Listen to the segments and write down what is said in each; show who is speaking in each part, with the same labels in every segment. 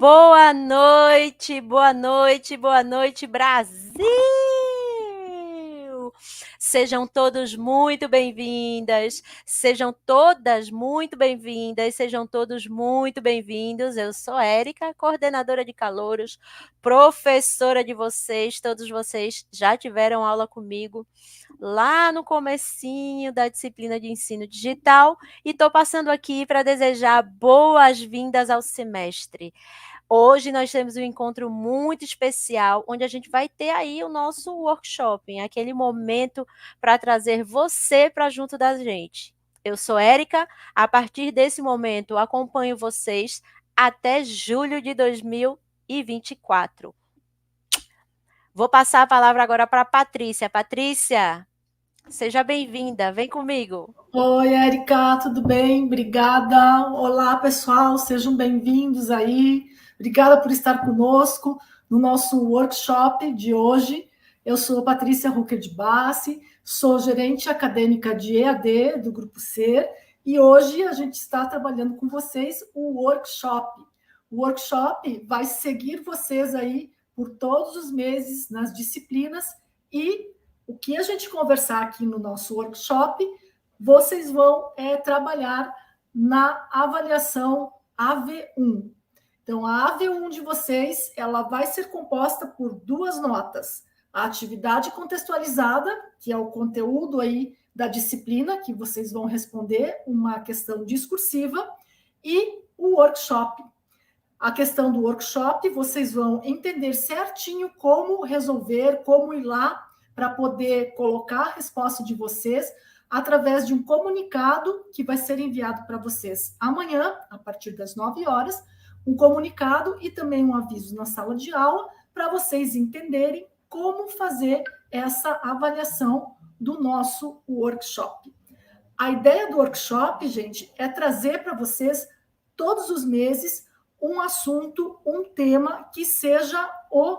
Speaker 1: Boa noite, boa noite, boa noite, Brasil! Sejam todos muito bem-vindas, sejam todas muito bem-vindas, sejam todos muito bem-vindos. Eu sou Érica, coordenadora de calouros, professora de vocês. Todos vocês já tiveram aula comigo lá no comecinho da disciplina de ensino digital e estou passando aqui para desejar boas-vindas ao semestre. Hoje nós temos um encontro muito especial, onde a gente vai ter aí o nosso workshop, aquele momento para trazer você para junto da gente. Eu sou Érica, a partir desse momento acompanho vocês até julho de 2024. Vou passar a palavra agora para a Patrícia. Patrícia, seja bem-vinda, vem comigo.
Speaker 2: Oi, Erika, tudo bem? Obrigada. Olá, pessoal, sejam bem-vindos aí. Obrigada por estar conosco no nosso workshop de hoje. Eu sou Patrícia Rucker de Bassi, sou gerente acadêmica de EAD do Grupo C e hoje a gente está trabalhando com vocês o workshop. O workshop vai seguir vocês aí por todos os meses nas disciplinas e o que a gente conversar aqui no nosso workshop vocês vão trabalhar na avaliação AV1. Então, a AV1 de vocês, ela vai ser composta por duas notas. A atividade contextualizada, que é o conteúdo aí da disciplina, que vocês vão responder uma questão discursiva, e o workshop. A questão do workshop, vocês vão entender certinho como resolver, como ir lá para poder colocar a resposta de vocês através de um comunicado que vai ser enviado para vocês amanhã, a partir das 9 horas, um comunicado e também um aviso na sala de aula para vocês entenderem como fazer essa avaliação do nosso workshop. A ideia do workshop, gente, é trazer para vocês todos os meses um assunto, um tema que seja o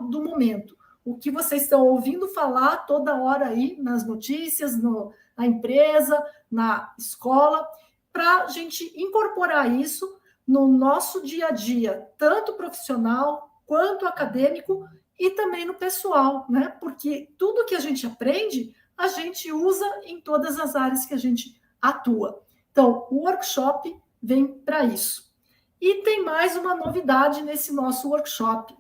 Speaker 2: do momento. O que vocês estão ouvindo falar toda hora aí nas notícias, na empresa, na escola, para a gente incorporar isso no nosso dia a dia, tanto profissional quanto acadêmico e também no pessoal, né? Porque tudo que a gente aprende, a gente usa em todas as áreas que a gente atua. Então, o workshop vem para isso. E tem mais uma novidade nesse nosso workshop.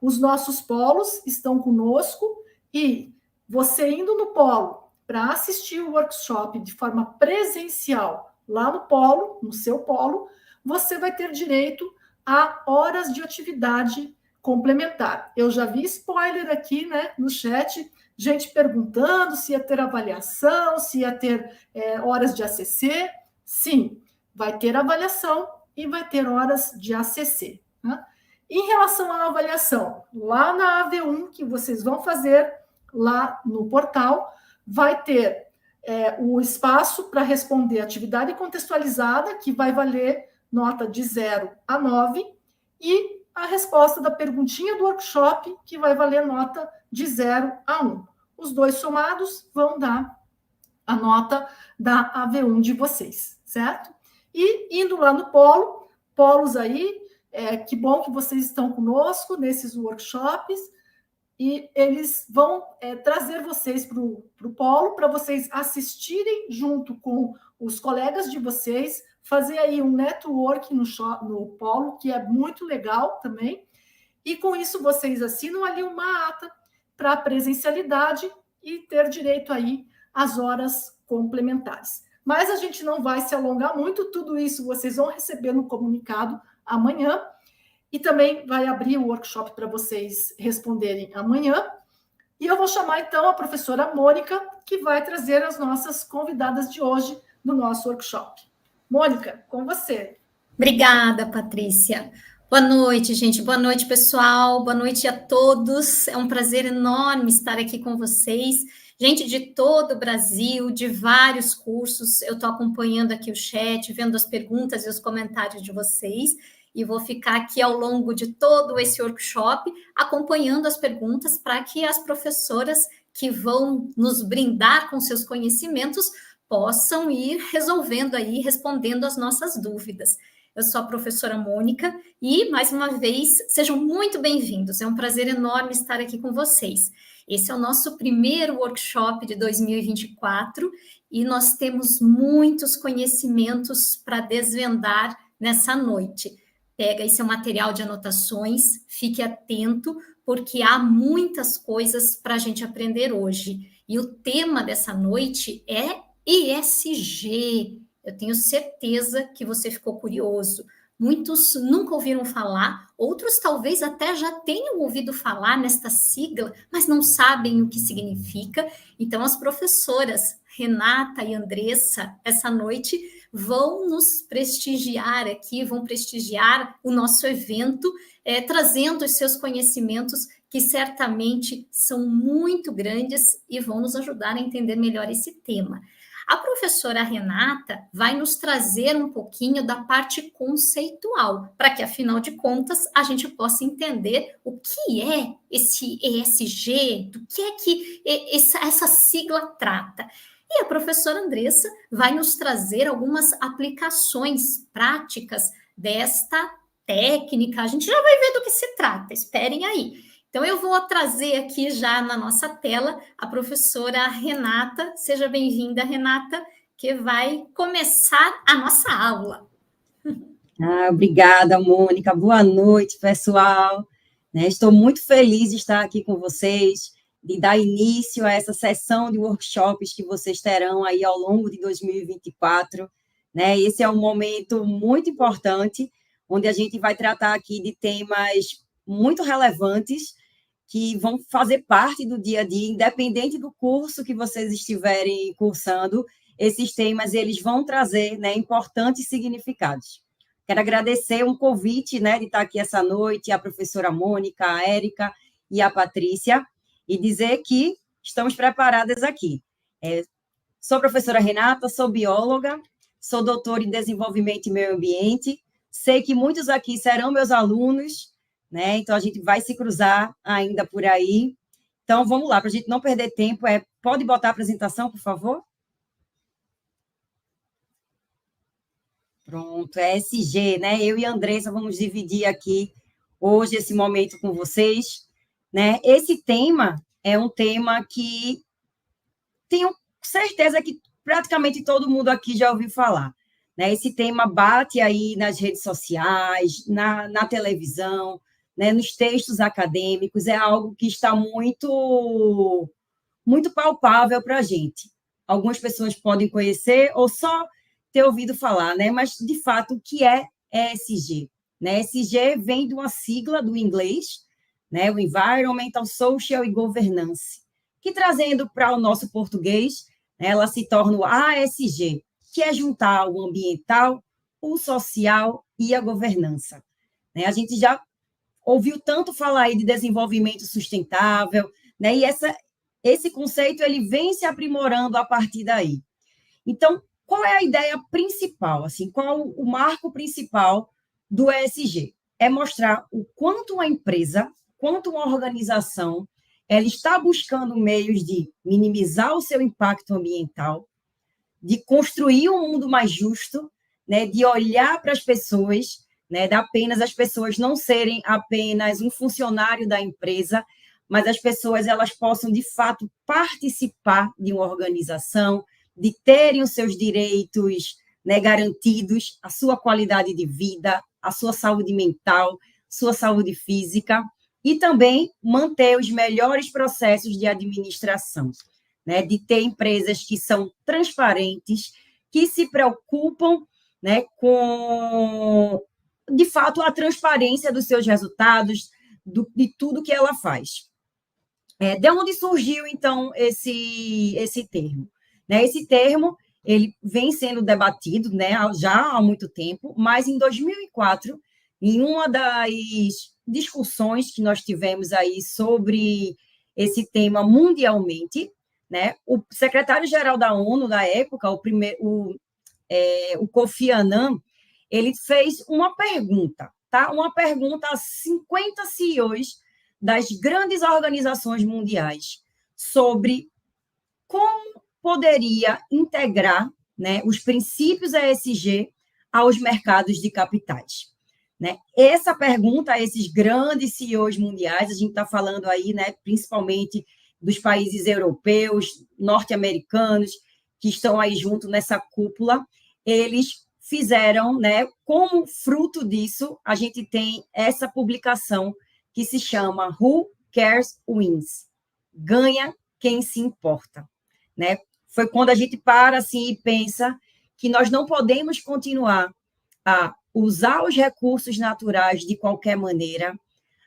Speaker 2: Os nossos polos estão conosco e você indo no polo para assistir o workshop de forma presencial lá no polo, no seu polo, você vai ter direito a horas de atividade complementar. Eu já vi spoiler aqui, né, no chat, gente perguntando se ia ter avaliação, se ia ter horas de ACC. Sim, vai ter avaliação e vai ter horas de ACC. Né? Em relação à avaliação, lá na AV1, que vocês vão fazer lá no portal, vai ter o espaço para responder atividade contextualizada, que vai valer nota de 0 a 9, e a resposta da perguntinha do workshop, que vai valer nota de 0 a 1. Os dois somados vão dar a nota da AV1 de vocês, certo? E indo lá no polo, polos aí, que bom que vocês estão conosco nesses workshops, e eles vão trazer vocês para o polo, para vocês assistirem junto com os colegas de vocês, fazer aí um network no polo, que é muito legal também, e com isso vocês assinam ali uma ata para presencialidade e ter direito aí às horas complementares. Mas a gente não vai se alongar muito, tudo isso vocês vão receber no comunicado amanhã, e também vai abrir o workshop para vocês responderem amanhã. E eu vou chamar, então, a professora Mônica, que vai trazer as nossas convidadas de hoje no nosso workshop. Mônica, com você.
Speaker 3: Obrigada, Patrícia. Boa noite, gente. Boa noite, pessoal. Boa noite a todos. É um prazer enorme estar aqui com vocês. Gente de todo o Brasil, de vários cursos. Eu estou acompanhando aqui o chat, vendo as perguntas e os comentários de vocês. E vou ficar aqui ao longo de todo esse workshop, acompanhando as perguntas para que as professoras que vão nos brindar com seus conhecimentos possam ir resolvendo aí, respondendo as nossas dúvidas. Eu sou a professora Mônica e, mais uma vez, sejam muito bem-vindos. É um prazer enorme estar aqui com vocês. Esse é o nosso primeiro workshop de 2024 e nós temos muitos conhecimentos para desvendar nessa noite. Pega esse seu material de anotações, fique atento, porque há muitas coisas para a gente aprender hoje. E o tema dessa noite é ESG. Eu tenho certeza que você ficou curioso. Muitos nunca ouviram falar, outros talvez até já tenham ouvido falar nesta sigla, mas não sabem o que significa. Então, as professoras Renata e Andressa, essa noite, vão nos prestigiar aqui, vão prestigiar o nosso evento, trazendo os seus conhecimentos, que certamente são muito grandes e vão nos ajudar a entender melhor esse tema. A professora Renata vai nos trazer um pouquinho da parte conceitual, para que, afinal de contas, a gente possa entender o que é esse ESG, do que é que essa sigla trata. E a professora Andressa vai nos trazer algumas aplicações práticas desta técnica. A gente já vai ver do que se trata, esperem aí. Então, eu vou trazer aqui já na nossa tela a professora Renata. Seja bem-vinda, Renata, que vai começar a nossa aula.
Speaker 4: Obrigada, Mônica. Boa noite, pessoal. Estou muito feliz de estar aqui com vocês, de dar início a essa sessão de workshops que vocês terão aí ao longo de 2024. Esse é um momento muito importante, onde a gente vai tratar aqui de temas muito relevantes, que vão fazer parte do dia a dia, independente do curso que vocês estiverem cursando, esses temas eles vão trazer importantes significados. Quero agradecer um convite de estar aqui essa noite, a professora Mônica, a Érica e a Patrícia, e dizer que estamos preparadas aqui. Sou a professora Renata, sou bióloga, sou doutora em desenvolvimento e meio ambiente, sei que muitos aqui serão meus alunos, então, a gente vai se cruzar ainda por aí. Então, vamos lá, para a gente não perder tempo. Pode botar a apresentação, por favor? Pronto, ESG, Eu e a Andressa vamos dividir aqui hoje esse momento com vocês. Esse tema é um tema que tenho certeza que praticamente todo mundo aqui já ouviu falar. Esse tema bate aí nas redes sociais, na televisão, nos textos acadêmicos, é algo que está muito, muito palpável para a gente. Algumas pessoas podem conhecer ou só ter ouvido falar, mas, de fato, o que é ESG? ESG vem de uma sigla do inglês, o Environmental, Social e Governance, que, trazendo para o nosso português, ela se torna o ASG, que é juntar o ambiental, o social e a governança. A gente já ouviu tanto falar aí de desenvolvimento sustentável, e esse conceito ele vem se aprimorando a partir daí. Então, qual é a ideia principal? Qual o marco principal do ESG? É mostrar o quanto uma empresa, quanto uma organização, ela está buscando meios de minimizar o seu impacto ambiental, de construir um mundo mais justo, de olhar para as pessoas, de apenas as pessoas não serem apenas um funcionário da empresa, mas as pessoas elas possam, de fato, participar de uma organização, de terem os seus direitos garantidos, a sua qualidade de vida, a sua saúde mental, sua saúde física, e também manter os melhores processos de administração, de ter empresas que são transparentes, que se preocupam com, de fato, a transparência dos seus resultados, de tudo que ela faz. De onde surgiu, então, esse termo? Esse termo ele vem sendo debatido já há muito tempo, mas em 2004, em uma das discussões que nós tivemos aí sobre esse tema mundialmente, o secretário-geral da ONU, na época, o Kofi Annan, ele fez uma pergunta, uma pergunta a 50 CEOs das grandes organizações mundiais sobre como poderia integrar os princípios ESG aos mercados de capitais? Né? Essa pergunta a esses grandes CEOs mundiais, a gente está falando aí, né, principalmente dos países europeus, norte-americanos, que estão aí junto nessa cúpula, eles fizeram, né, como fruto disso, a gente tem essa publicação que se chama Who Cares Wins? Ganha quem se importa. Né? Foi quando a gente para assim, e pensa que nós não podemos continuar a usar os recursos naturais de qualquer maneira,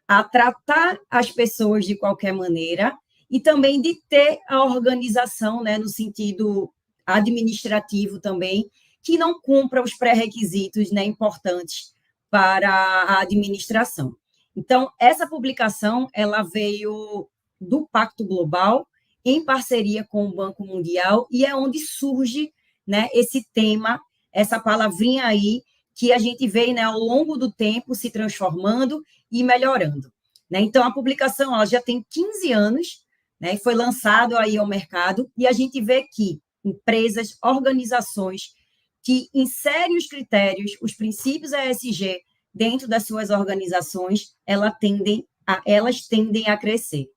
Speaker 4: a tratar as pessoas de qualquer maneira e também de ter a organização, né, no sentido administrativo também, que não cumpra os pré-requisitos, né, importantes para a administração. Então, essa publicação ela veio do Pacto Global, em parceria com o Banco Mundial, e é onde surge, né, esse tema, essa palavrinha aí, que a gente vê, né, ao longo do tempo se transformando e melhorando. Né? Então, a publicação ela já tem 15 anos, né, foi lançado aí ao mercado, e a gente vê que empresas, organizações que inserem os critérios, os princípios ESG dentro das suas organizações, elas tendem a crescer.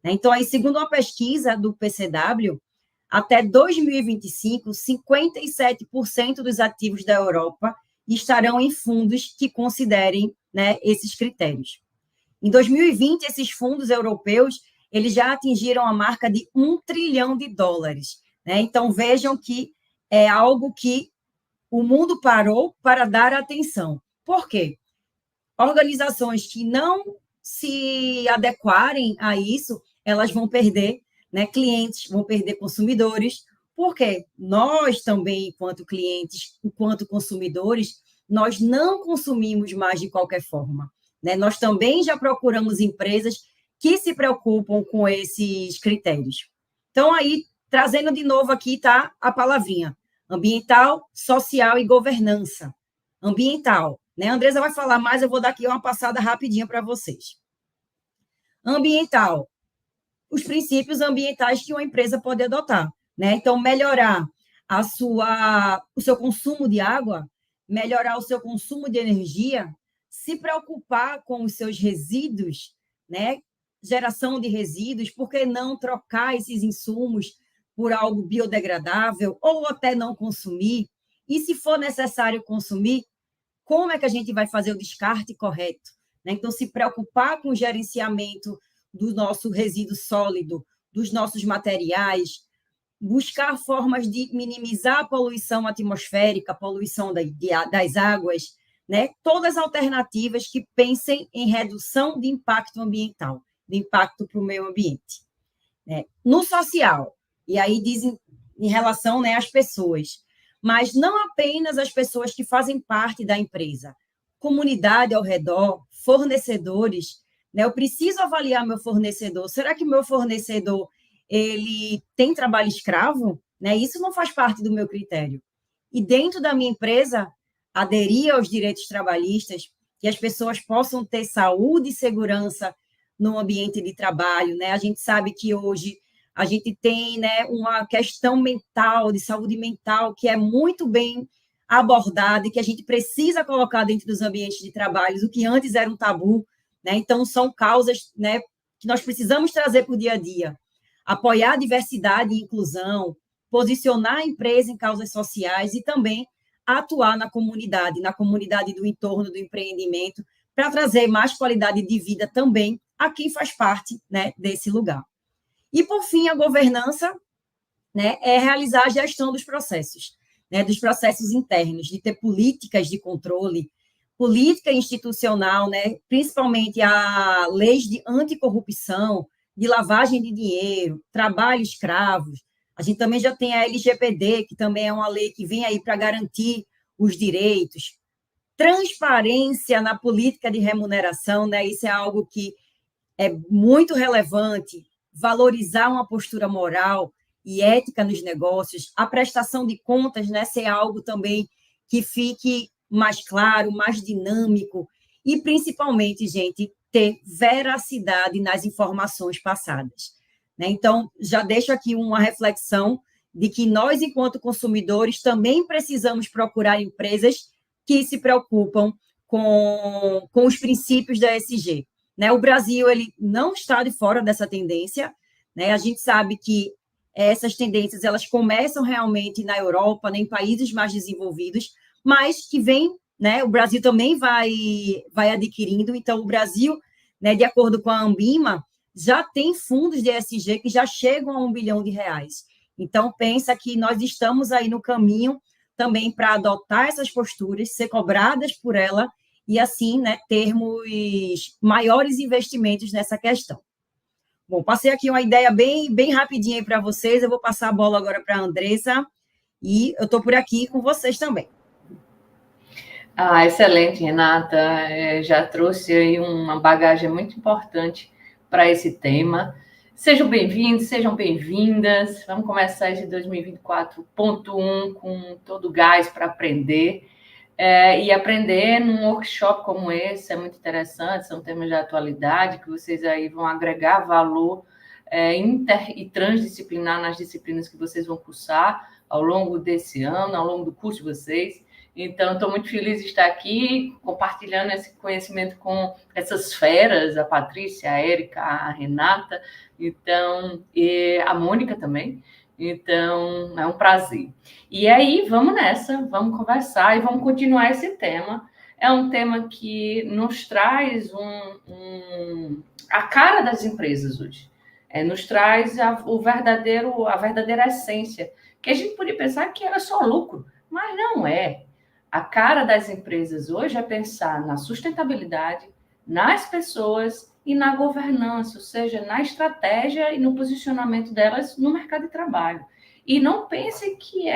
Speaker 4: Então, aí, segundo uma pesquisa do PCW, até 2025, 57% dos ativos da Europa estarão em fundos que considerem, né, esses critérios. Em 2020, esses fundos europeus eles já atingiram a marca de $1 trilhão. Né? Então, vejam que é algo que o mundo parou para dar atenção. Por quê? Organizações que não se adequarem a isso, elas vão perder, né, clientes, vão perder consumidores, porque nós também, enquanto clientes, enquanto consumidores, nós não consumimos mais de qualquer forma. Né? Nós também já procuramos empresas que se preocupam com esses critérios. Então, aí, trazendo de novo aqui, tá a palavrinha, ambiental, social e governança. Ambiental, né? A Andresa vai falar mais, eu vou dar aqui uma passada rapidinha para vocês. Ambiental, os princípios ambientais que uma empresa pode adotar, né? Então, melhorar o seu consumo de água, melhorar o seu consumo de energia, se preocupar com os seus resíduos, né? Geração de resíduos, por que não trocar esses insumos por algo biodegradável ou até não consumir? E se for necessário consumir, como é que a gente vai fazer o descarte correto? Né? Então, se preocupar com o gerenciamento do nosso resíduo sólido, dos nossos materiais, buscar formas de minimizar a poluição atmosférica, a poluição das águas, né? Todas alternativas que pensem em redução de impacto ambiental, de impacto para o meio ambiente. Né? No social, e aí dizem em relação, né, às pessoas, mas não apenas as pessoas que fazem parte da empresa, comunidade ao redor, fornecedores, né? Eu preciso avaliar meu fornecedor. Será que meu fornecedor ele tem trabalho escravo? Né? Isso não faz parte do meu critério. E dentro da minha empresa, aderir aos direitos trabalhistas, que as pessoas possam ter saúde e segurança no ambiente de trabalho. Né? A gente sabe que hoje a gente tem, né, uma questão mental, de saúde mental, que é muito bem abordada e que a gente precisa colocar dentro dos ambientes de trabalho, o que antes era um tabu. Né? Então, são causas, né, que nós precisamos trazer para o dia a dia. Apoiar a diversidade e inclusão, posicionar a empresa em causas sociais e também atuar na comunidade do entorno do empreendimento, para trazer mais qualidade de vida também a quem faz parte, né, desse lugar. E, por fim, a governança, né, é realizar a gestão dos processos, né, dos processos internos, de ter políticas de controle, política institucional, né, principalmente a leis de anticorrupção, de lavagem de dinheiro, trabalho escravo. A gente também já tem a LGPD, que também é uma lei que vem aí para garantir os direitos. Transparência na política de remuneração, né, isso é algo que é muito relevante, valorizar uma postura moral e ética nos negócios, a prestação de contas, né, ser algo também que fique mais claro, mais dinâmico e, principalmente, gente, ter veracidade nas informações passadas. Né? Então, já deixo aqui uma reflexão de que nós, enquanto consumidores, também precisamos procurar empresas que se preocupam com os princípios da ESG. Né? O Brasil ele não está de fora dessa tendência, né? A gente sabe que essas tendências elas começam realmente na Europa, né, em países mais desenvolvidos, mas que vem, né, o Brasil também vai adquirindo. Então, o Brasil, né, de acordo com a Ambima, já tem fundos de ESG que já chegam a R$1 bilhão. Então, pensa que nós estamos aí no caminho também para adotar essas posturas, ser cobradas por ela e, assim, né, termos maiores investimentos nessa questão. Bom, passei aqui uma ideia bem rapidinha para vocês, eu vou passar a bola agora para a Andressa, e eu estou por aqui com vocês também.
Speaker 5: Excelente, Renata, já trouxe aí uma bagagem muito importante para esse tema. Sejam bem-vindos, sejam bem-vindas, vamos começar esse 2024.1 com todo o gás para aprender, e aprender num workshop como esse é muito interessante, são temas de atualidade que vocês aí vão agregar valor inter e transdisciplinar nas disciplinas que vocês vão cursar ao longo desse ano, ao longo do curso de vocês. Então, estou muito feliz de estar aqui compartilhando esse conhecimento com essas feras, a Patrícia, a Érica, a Renata, então, e a Mônica também. Então, é um prazer. E aí, vamos nessa, vamos conversar e vamos continuar esse tema. É um tema que nos traz a cara das empresas hoje. Nos traz a verdadeira essência, que a gente podia pensar que era só lucro, mas não é. A cara das empresas hoje é pensar na sustentabilidade, nas pessoas e na governança, ou seja, na estratégia e no posicionamento delas no mercado de trabalho. E não pense que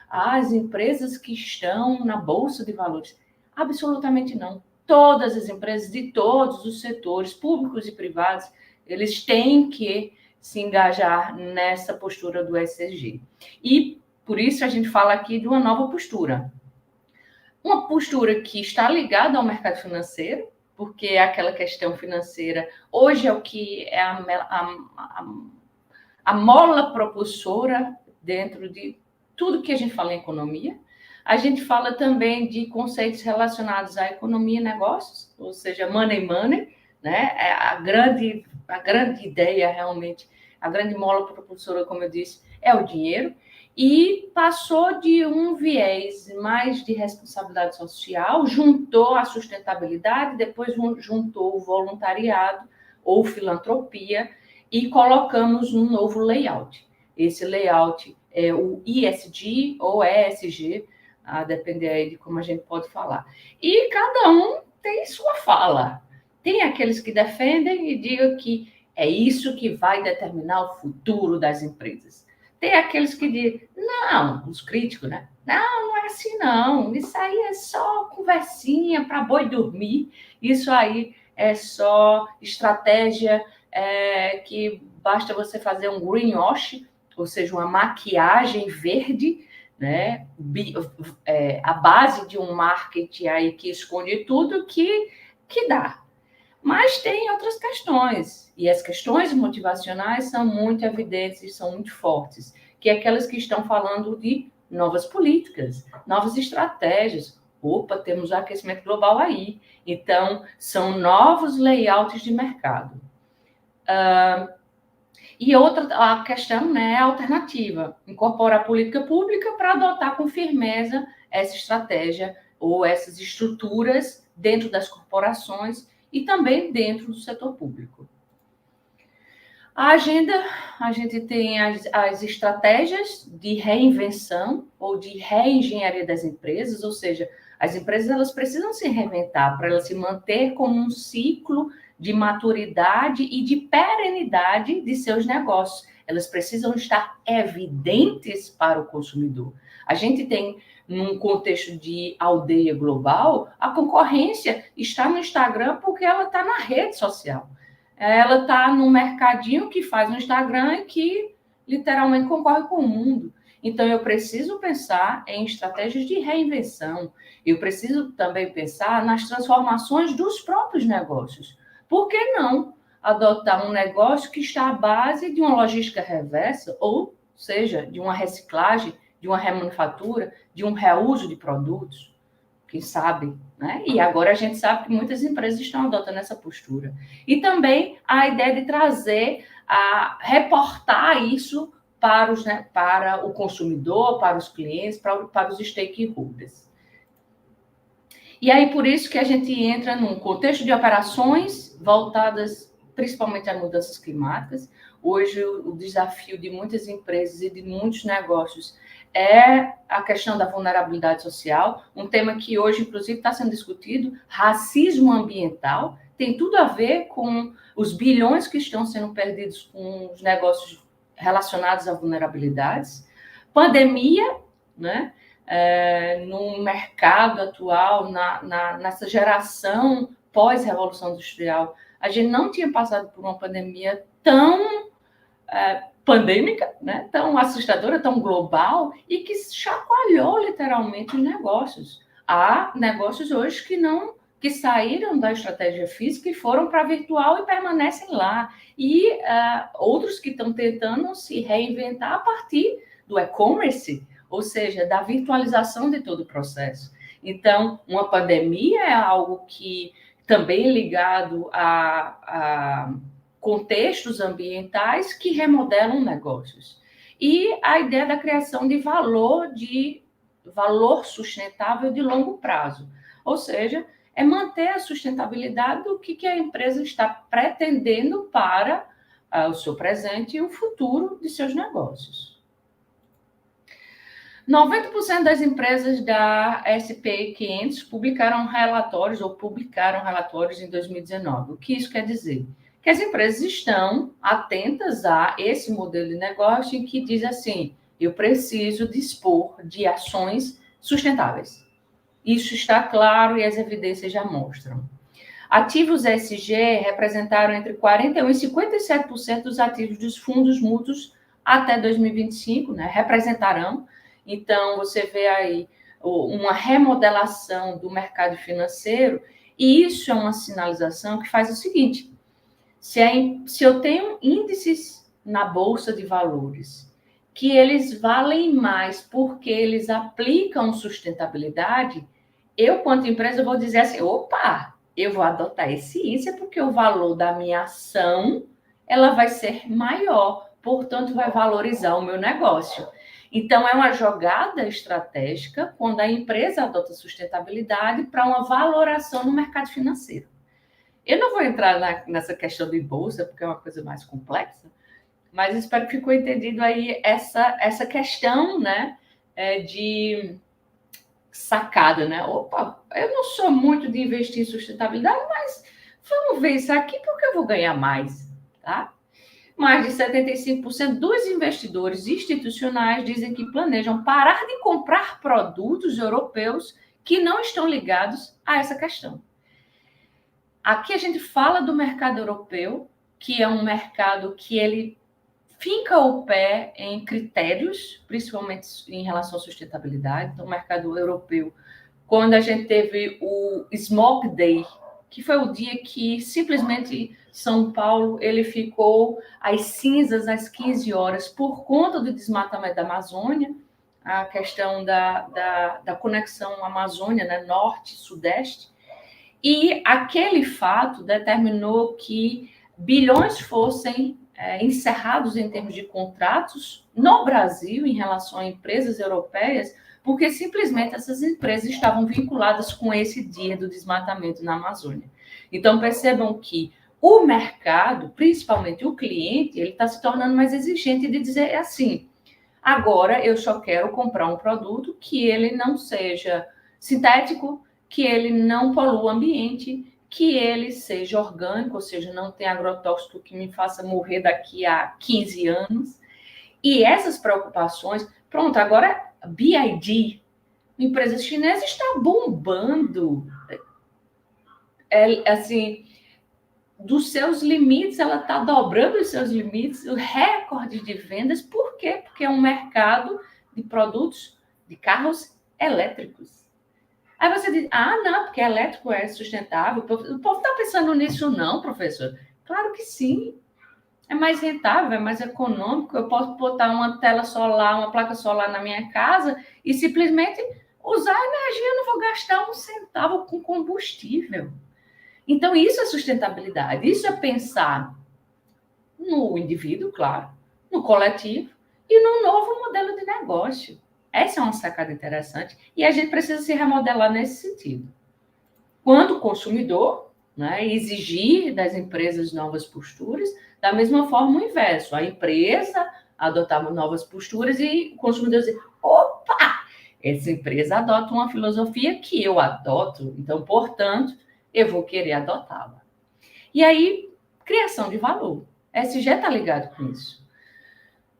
Speaker 5: as empresas que estão na Bolsa de Valores. Absolutamente não. Todas as empresas de todos os setores, públicos e privados, eles têm que se engajar nessa postura do ESG. E, por isso, a gente fala aqui de uma nova postura. Uma postura que está ligada ao mercado financeiro, porque aquela questão financeira hoje é o que é a mola propulsora dentro de tudo que a gente fala em economia. A gente fala também de conceitos relacionados à economia e negócios, ou seja, money, né? A grande ideia realmente, a grande mola propulsora, como eu disse, é o dinheiro. E passou de um viés mais de responsabilidade social, juntou a sustentabilidade, depois juntou o voluntariado ou filantropia e colocamos um novo layout. Esse layout é o ESG ou ESG, a depender aí de como a gente pode falar. E cada um tem sua fala. Tem aqueles que defendem e digam que é isso que vai determinar o futuro das empresas. Tem aqueles que dizem, não, os críticos, né? Não é assim não, isso aí é só conversinha para boi dormir, isso aí é só estratégia que basta você fazer um greenwash, ou seja, uma maquiagem verde, né? A base de um marketing aí que esconde tudo que dá. Mas tem outras questões, e as questões motivacionais são muito evidentes e são muito fortes, que é aquelas que estão falando de novas políticas, novas estratégias. Opa, temos o aquecimento global aí. Então, são novos layouts de mercado. E a questão, né, é a alternativa, incorporar a política pública para adotar com firmeza essa estratégia ou essas estruturas dentro das corporações e também dentro do setor público. A agenda, a gente tem as estratégias de reinvenção ou de reengenharia das empresas, ou seja, as empresas elas precisam se reinventar para elas se manter como um ciclo de maturidade e de perenidade de seus negócios. Elas precisam estar evidentes para o consumidor. A gente tem, num contexto de aldeia global, a concorrência está no Instagram porque ela está na rede social. Ela está no mercadinho que faz no Instagram e que literalmente concorre com o mundo. Então, eu preciso pensar em estratégias de reinvenção. Eu preciso também pensar nas transformações dos próprios negócios. Por que não adotar um negócio que está à base de uma logística reversa, ou seja, de uma reciclagem, de uma remanufatura, de um reuso de produtos? quem sabe, né? E agora a gente sabe que muitas empresas estão adotando essa postura. E também a ideia de trazer, reportar isso para o consumidor, para os clientes, para os stakeholders. E aí, por isso que a gente entra num contexto de operações voltadas principalmente a mudanças climáticas. Hoje, o desafio de muitas empresas e de muitos negócios é a questão da vulnerabilidade social, um tema que hoje, inclusive, está sendo discutido, racismo ambiental, tem tudo a ver com os bilhões que estão sendo perdidos com os negócios relacionados a vulnerabilidades, pandemia, né? No mercado atual, nessa geração pós-revolução industrial, a gente não tinha passado por uma pandemia tão pandêmica, né? Tão assustadora, tão global, e que chacoalhou literalmente os negócios. Há negócios hoje que saíram da estratégia física e foram para a virtual e permanecem lá. E outros que estão tentando se reinventar a partir do e-commerce, ou seja, da virtualização de todo o processo. Então, uma pandemia é algo que também ligado a contextos ambientais que remodelam negócios. E a ideia da criação de valor sustentável de longo prazo. Ou seja, é manter a sustentabilidade do que a empresa está pretendendo para o seu presente e o futuro de seus negócios. 90% das empresas da S&P 500 publicaram relatórios em 2019. O que isso quer dizer? Que as empresas estão atentas a esse modelo de negócio que diz assim, eu preciso dispor de ações sustentáveis. Isso está claro e as evidências já mostram. Ativos ESG representaram entre 41% e 57% dos ativos dos fundos mútuos até 2025, né? Representarão. Então, você vê aí uma remodelação do mercado financeiro, e isso é uma sinalização que faz o seguinte, se eu tenho índices na Bolsa de Valores, que eles valem mais porque eles aplicam sustentabilidade, eu, quanto empresa, vou dizer assim, opa, eu vou adotar esse índice porque o valor da minha ação, ela vai ser maior, portanto, vai valorizar o meu negócio. Então, é uma jogada estratégica quando a empresa adota sustentabilidade para uma valoração no mercado financeiro. Eu não vou entrar nessa questão de bolsa, porque é uma coisa mais complexa, mas espero que ficou entendido aí essa questão, né, de sacada, né? Opa, eu não sou muito de investir em sustentabilidade, mas vamos ver isso aqui porque eu vou ganhar mais, tá? Mais de 75% dos investidores institucionais dizem que planejam parar de comprar produtos europeus que não estão ligados a essa questão. Aqui a gente fala do mercado europeu, que é um mercado que ele finca o pé em critérios, principalmente em relação à sustentabilidade. Então, o mercado europeu, quando a gente teve o Smog Day, que foi o dia que simplesmente São Paulo ele ficou às cinzas às 15 horas por conta do desmatamento da Amazônia, a questão da conexão Amazônia, né, norte e sudeste, e aquele fato determinou que bilhões fossem encerrados em termos de contratos no Brasil em relação a empresas europeias, porque simplesmente essas empresas estavam vinculadas com esse dia do desmatamento na Amazônia. Então, percebam que o mercado, principalmente o cliente, ele está se tornando mais exigente de dizer assim, agora eu só quero comprar um produto que ele não seja sintético, que ele não polua o ambiente, que ele seja orgânico, ou seja, não tenha agrotóxico que me faça morrer daqui a 15 anos. E essas preocupações, pronto, agora BYD, empresa chinesa, está bombando. Assim, dos seus limites, ela está dobrando os seus limites, o recorde de vendas. Por quê? Porque é um mercado de produtos, de carros elétricos. Aí você diz, não, porque elétrico é sustentável. O povo está pensando nisso não, professor? Claro que sim. É mais rentável, é mais econômico. Eu posso botar uma tela solar, uma placa solar na minha casa e simplesmente usar energia, eu não vou gastar um centavo com combustível. Então, isso é sustentabilidade, isso é pensar no indivíduo, claro, no coletivo e no novo modelo de negócio. Essa é uma sacada interessante e a gente precisa se remodelar nesse sentido. Quando consumidor, né, exigir das empresas novas posturas, da mesma forma o inverso, a empresa adotar novas posturas e o consumidor dizer, opa, essa empresa adota uma filosofia que eu adoto, então, portanto, eu vou querer adotá-la. E aí, criação de valor. SG está ligado com isso.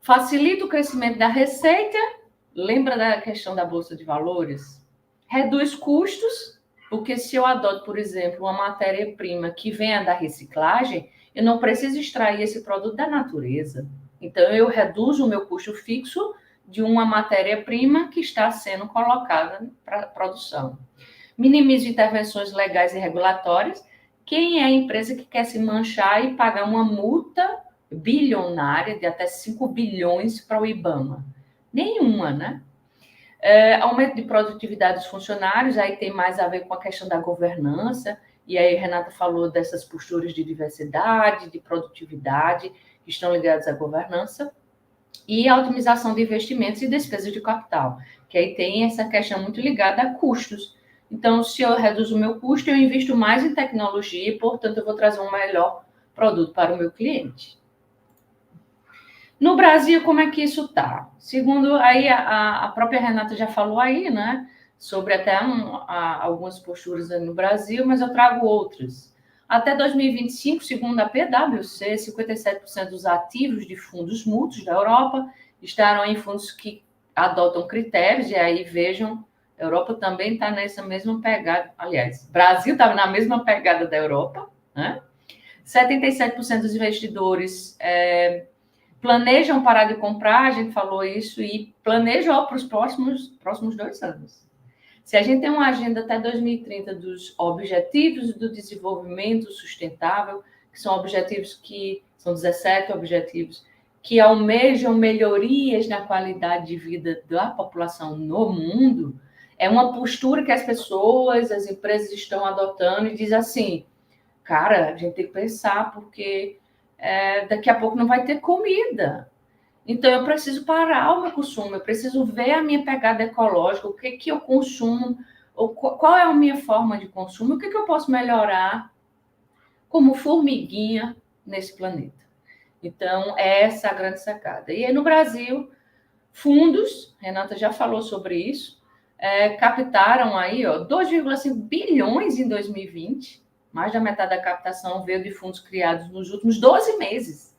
Speaker 5: Facilita o crescimento da receita, lembra da questão da Bolsa de Valores? Reduz custos, porque se eu adoto, por exemplo, uma matéria-prima que venha da reciclagem, eu não preciso extrair esse produto da natureza. Então, eu reduzo o meu custo fixo de uma matéria-prima que está sendo colocada para produção. Minimizo intervenções legais e regulatórias. Quem é a empresa que quer se manchar e pagar uma multa bilionária de até 5 bilhões para o IBAMA? Nenhuma, né? Aumento de produtividade dos funcionários, aí tem mais a ver com a questão da governança, e aí a Renata falou dessas posturas de diversidade, de produtividade, que estão ligadas à governança, e a otimização de investimentos e despesas de capital, que aí tem essa questão muito ligada a custos. Então, se eu reduzo o meu custo, eu invisto mais em tecnologia e, portanto, eu vou trazer um melhor produto para o meu cliente. No Brasil, como é que isso está? Segundo, aí a própria Renata já falou aí, né, sobre até algumas posturas no Brasil, mas eu trago outras. Até 2025, segundo a PwC, 57% dos ativos de fundos mútuos da Europa estarão em fundos que adotam critérios, e aí vejam, a Europa também está nessa mesma pegada, aliás, o Brasil está na mesma pegada da Europa, né? 77% dos investidores planejam parar de comprar, a gente falou isso, e planejam para os próximos 2 anos. Se a gente tem uma agenda até 2030 dos Objetivos do Desenvolvimento Sustentável, que são objetivos que são 17 objetivos, que almejam melhorias na qualidade de vida da população no mundo, é uma postura que as pessoas, as empresas estão adotando e diz assim, cara, a gente tem que pensar porque daqui a pouco não vai ter comida. Então, eu preciso parar o meu consumo, eu preciso ver a minha pegada ecológica, o que eu consumo, qual é a minha forma de consumo, o que eu posso melhorar como formiguinha nesse planeta. Então, essa é a grande sacada. E aí, no Brasil, fundos, Renata já falou sobre isso, captaram aí 2,5 bilhões em 2020, mais da metade da captação veio de fundos criados nos últimos 12 meses.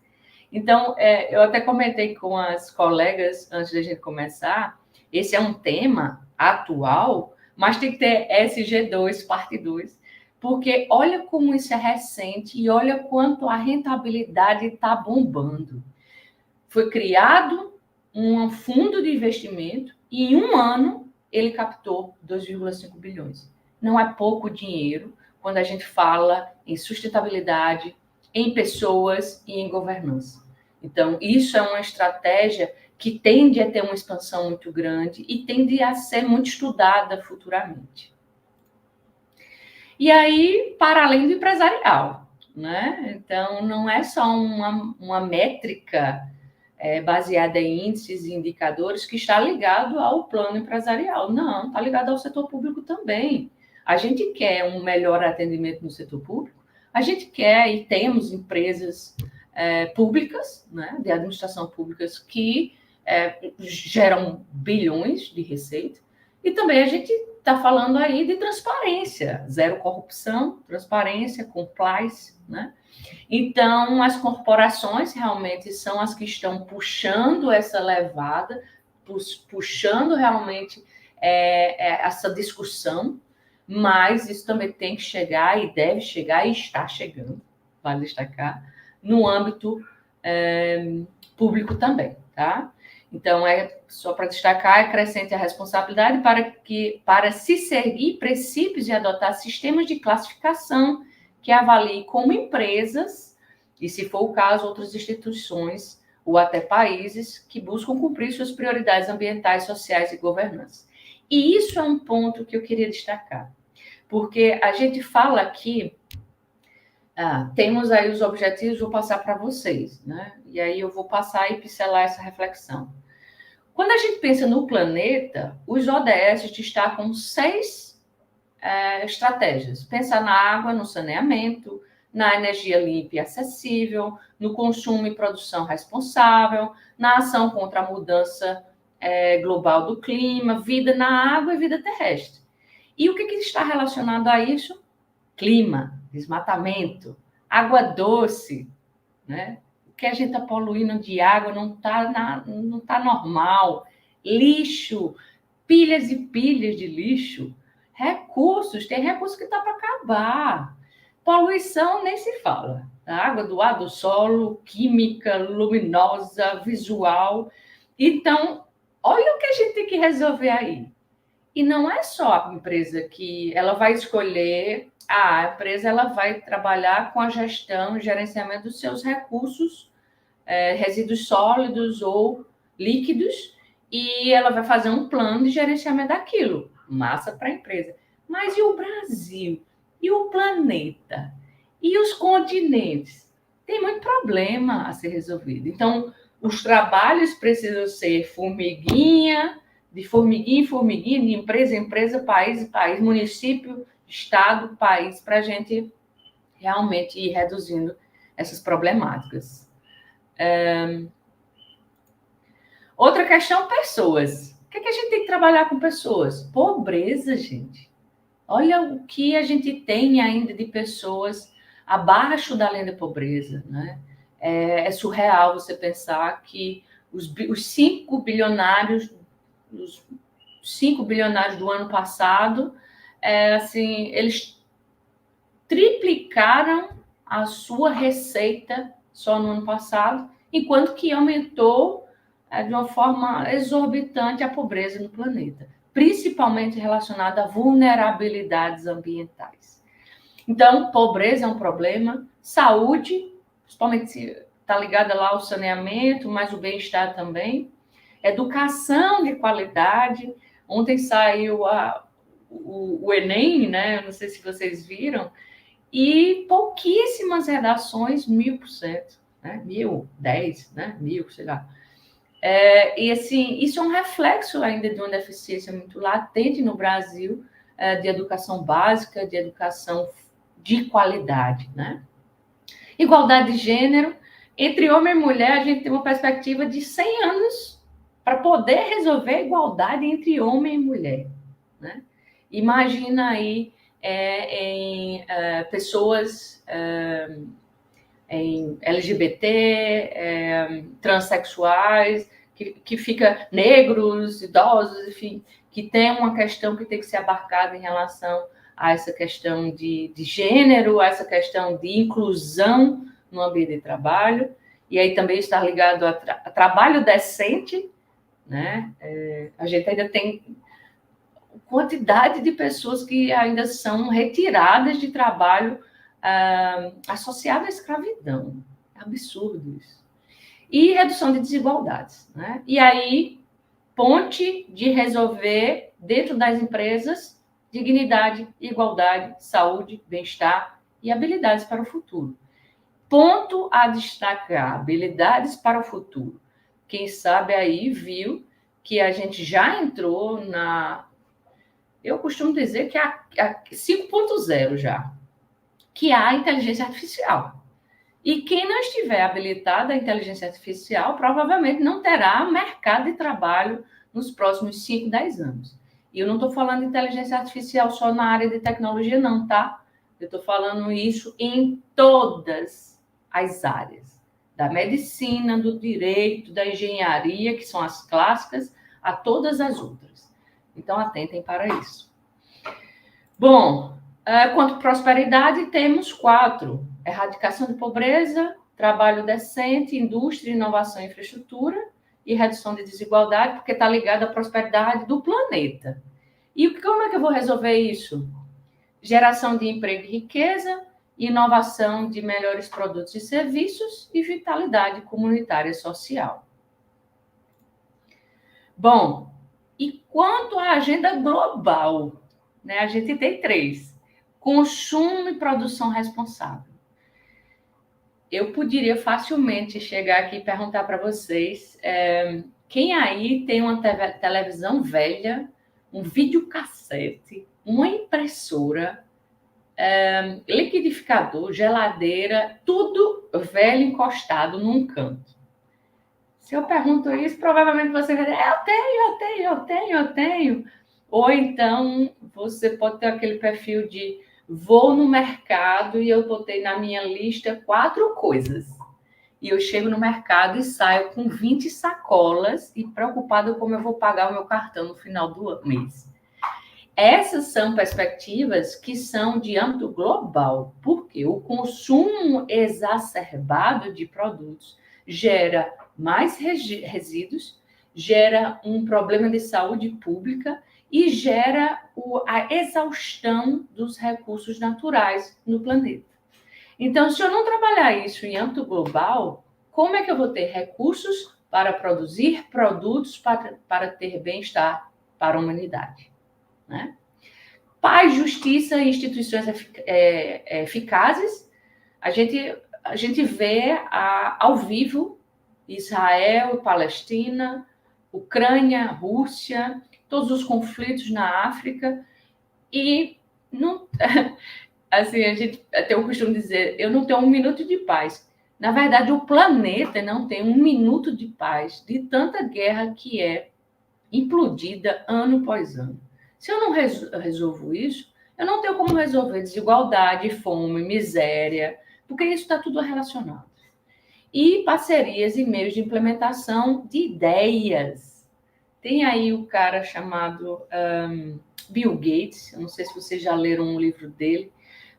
Speaker 5: Então, eu até comentei com as colegas, antes da gente começar, esse é um tema atual, mas tem que ter SG2, parte 2, porque olha como isso é recente e olha quanto a rentabilidade está bombando. Foi criado um fundo de investimento e em um ano ele captou 2,5 bilhões. Não é pouco dinheiro quando a gente fala em sustentabilidade, em pessoas e em governança. Então, isso é uma estratégia que tende a ter uma expansão muito grande e tende a ser muito estudada futuramente. E aí, para além do empresarial, né? Então, não é só uma métrica baseada em índices e indicadores que está ligado ao plano empresarial. Não, está ligado ao setor público também. A gente quer um melhor atendimento no setor público, a gente quer e temos empresas públicas, né, de administração públicas que geram bilhões de receita, e também a gente está falando aí de transparência, zero corrupção, transparência, compliance, né? Então, as corporações realmente são as que estão puxando essa levada, puxando realmente essa discussão, mas isso também tem que chegar e deve chegar e está chegando, vale destacar, no âmbito público também, tá? Então, só para destacar, é crescente a responsabilidade para se seguir princípios e adotar sistemas de classificação que avaliem como empresas, e se for o caso, outras instituições ou até países que buscam cumprir suas prioridades ambientais, sociais e governança. E isso é um ponto que eu queria destacar, porque a gente fala aqui, temos aí os objetivos, vou passar para vocês, né? E aí eu vou passar e pincelar essa reflexão. Quando a gente pensa no planeta, os ODS destacam 6 estratégias. Pensar na água, no saneamento, na energia limpa e acessível, no consumo e produção responsável, na ação contra a mudança global do clima, vida na água e vida terrestre. E o que está relacionado a isso? Clima, desmatamento, água doce, né? O que a gente está poluindo de água não tá normal. Lixo, pilhas e pilhas de lixo. Recursos, tem recurso que está para acabar. Poluição nem se fala. A água do ar, do solo, química, luminosa, visual. Então, olha o que a gente tem que resolver aí. E não é só a empresa que ela vai escolher, a empresa ela vai trabalhar com a gestão e gerenciamento dos seus recursos, resíduos sólidos ou líquidos, e ela vai fazer um plano de gerenciamento daquilo. Massa para a empresa. Mas e o Brasil? E o planeta? E os continentes? Tem muito problema a ser resolvido. Então, os trabalhos precisam ser formiguinha, de formiguinha em formiguinha, de empresa em empresa, país em país, município, estado, país, para a gente realmente ir reduzindo essas problemáticas. Outra questão, pessoas. O que a gente tem que trabalhar com pessoas? Pobreza, gente. Olha o que a gente tem ainda de pessoas abaixo da linha da pobreza, né? É surreal você pensar que os 5 bilionários do ano passado, assim, eles triplicaram a sua receita só no ano passado, enquanto que aumentou de uma forma exorbitante a pobreza no planeta, principalmente relacionada a vulnerabilidades ambientais. Então, pobreza é um problema, saúde, principalmente está ligada lá ao saneamento, mas o bem-estar também, educação de qualidade. Ontem saiu o Enem, né? Não sei se vocês viram, e pouquíssimas redações, 1000%, né? 1000, né? 1000, sei lá. E assim, isso é um reflexo ainda de uma deficiência muito latente no Brasil, de educação básica, de educação de qualidade, né? Igualdade de gênero, entre homem e mulher, a gente tem uma perspectiva de 100 anos para poder resolver a igualdade entre homem e mulher, né? Imagina aí em pessoas em LGBT, transexuais, que fica negros, idosos, enfim, que tem uma questão que tem que ser abarcada em relação a essa questão de gênero, a essa questão de inclusão no ambiente de trabalho, e aí também está ligado a trabalho decente, né? A gente ainda tem quantidade de pessoas que ainda são retiradas de trabalho associado à escravidão. É absurdo isso. E redução de desigualdades, né? E aí, ponte de resolver dentro das empresas dignidade, igualdade, saúde, bem-estar e habilidades para o futuro. Ponto a destacar, habilidades para o futuro. Quem sabe aí viu que a gente já entrou eu costumo dizer que a 5.0 já, que há a inteligência artificial. E quem não estiver habilitado à inteligência artificial provavelmente não terá mercado de trabalho nos próximos 5, 10 anos. E eu não estou falando de inteligência artificial só na área de tecnologia, não, tá? Eu estou falando isso em todas as áreas. Da medicina, do direito, da engenharia, que são as clássicas, a todas as outras. Então, atentem para isso. Bom, quanto à prosperidade, temos 4. Erradicação de pobreza, trabalho decente, indústria, inovação e infraestrutura e redução de desigualdade, porque está ligado à prosperidade do planeta. E como é que eu vou resolver isso? Geração de emprego e riqueza, inovação de melhores produtos e serviços e vitalidade comunitária e social. Bom, E quanto à agenda global, né, a gente tem 3. Consumo e produção responsável. Eu poderia facilmente chegar aqui e perguntar para vocês, quem aí tem uma televisão velha, um videocassete, uma impressora, liquidificador, geladeira, tudo velho encostado num canto? Se eu pergunto isso, provavelmente você vai dizer, eu tenho. Ou então, você pode ter aquele perfil de vou no mercado e eu botei na minha lista 4 coisas. E eu chego no mercado e saio com 20 sacolas e preocupada como eu vou pagar o meu cartão no final do mês. Essas são perspectivas que são de âmbito global, porque o consumo exacerbado de produtos gera mais resíduos, gera um problema de saúde pública e gera a exaustão dos recursos naturais no planeta. Então, se eu não trabalhar isso em âmbito global, como é que eu vou ter recursos para produzir produtos para ter bem-estar para a humanidade? Né? Paz, justiça e instituições eficazes, a gente vê ao vivo Israel, Palestina, Ucrânia, Rússia, todos os conflitos na África, e não, assim, a gente tem o costume de dizer, eu não tenho um minuto de paz. Na verdade, o planeta não tem um minuto de paz de tanta guerra que é implodida ano após ano. Se eu não resolvo isso, eu não tenho como resolver desigualdade, fome, miséria, porque isso está tudo relacionado. E parcerias e meios de implementação de ideias. Tem aí o cara chamado Bill Gates, eu não sei se vocês já leram um livro dele,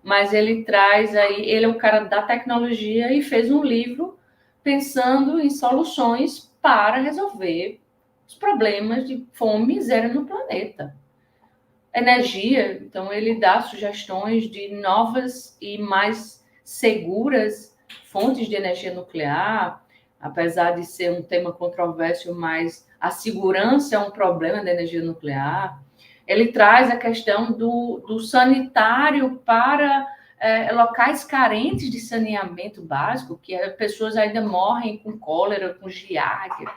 Speaker 5: mas ele traz aí, ele é o cara da tecnologia e fez um livro pensando em soluções para resolver os problemas de fome e miséria no planeta. Energia, então ele dá sugestões de novas e mais seguras fontes de energia nuclear, apesar de ser um tema controverso, mas a segurança é um problema da energia nuclear. Ele traz a questão do sanitário para locais carentes de saneamento básico, que pessoas ainda morrem com cólera, com giardia.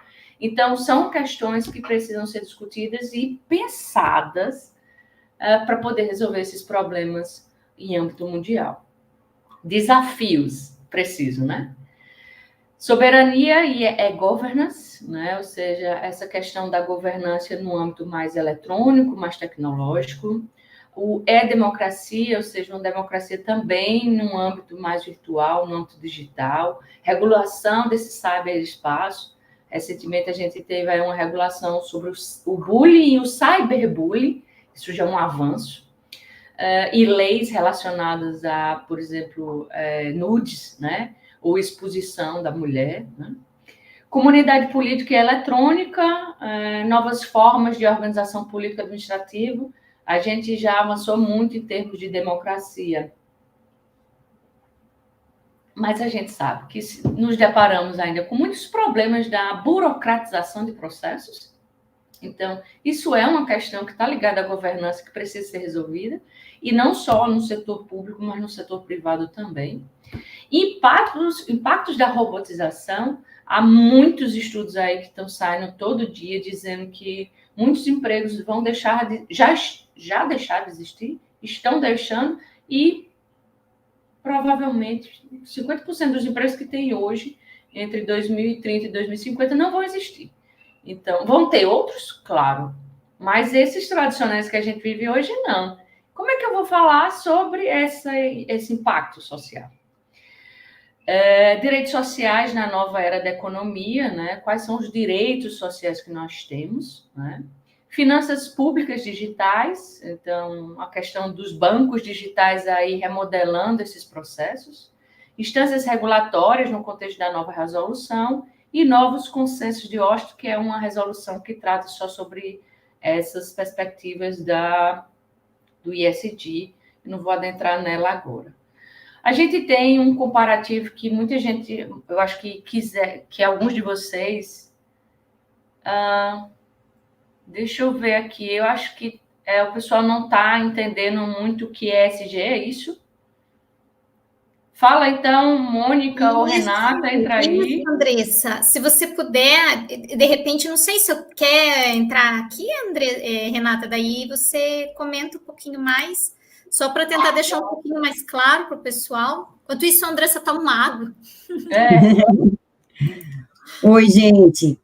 Speaker 5: Então, são questões que precisam ser discutidas e pensadas para poder resolver esses problemas em âmbito mundial. Desafios, preciso, né? Soberania e governance, né? Ou seja, essa questão da governança no âmbito mais eletrônico, mais tecnológico. O democracia, ou seja, uma democracia também no âmbito mais virtual, no âmbito digital. Regulação desse cyberespaço. Recentemente, a gente teve aí uma regulação sobre o bullying e o cyberbullying. Isso já é um avanço. E leis relacionadas a, por exemplo, nudes, né? Ou exposição da mulher. Né? Comunidade política e eletrônica, novas formas de organização política administrativa. A gente já avançou muito em termos de democracia. Mas a gente sabe que nos deparamos ainda com muitos problemas da burocratização de processos. Então, isso é uma questão que está ligada à governança que precisa ser resolvida, e não só no setor público, mas no setor privado também. Impactos da robotização, há muitos estudos aí que estão saindo todo dia dizendo que muitos empregos vão deixar já deixar de existir, estão deixando, e provavelmente 50% dos empregos que tem hoje, entre 2030 e 2050, não vão existir. Então, vão ter outros, claro, mas esses tradicionais que a gente vive hoje, não. Como é que eu vou falar sobre esse impacto social? Direitos sociais na nova era da economia, né? Quais são os direitos sociais que nós temos, né? Finanças públicas digitais, então, a questão dos bancos digitais aí remodelando esses processos, instâncias regulatórias no contexto da nova resolução, e novos consensos de Oslo, que é uma resolução que trata só sobre essas perspectivas do ISD. Não vou adentrar nela agora. A gente tem um comparativo que muita gente, eu acho que alguns de vocês Deixa eu ver aqui. Eu acho que o pessoal não está entendendo muito o que é ESG, é isso? Fala então, Mônica ou Renata, entra aí.
Speaker 3: Isso, Andressa. Se você puder, de repente, não sei se eu quer entrar aqui, Renata, daí você comenta um pouquinho mais, só para tentar deixar um pouquinho mais claro para o pessoal. Enquanto isso, a Andressa está um água.
Speaker 4: Oi, gente.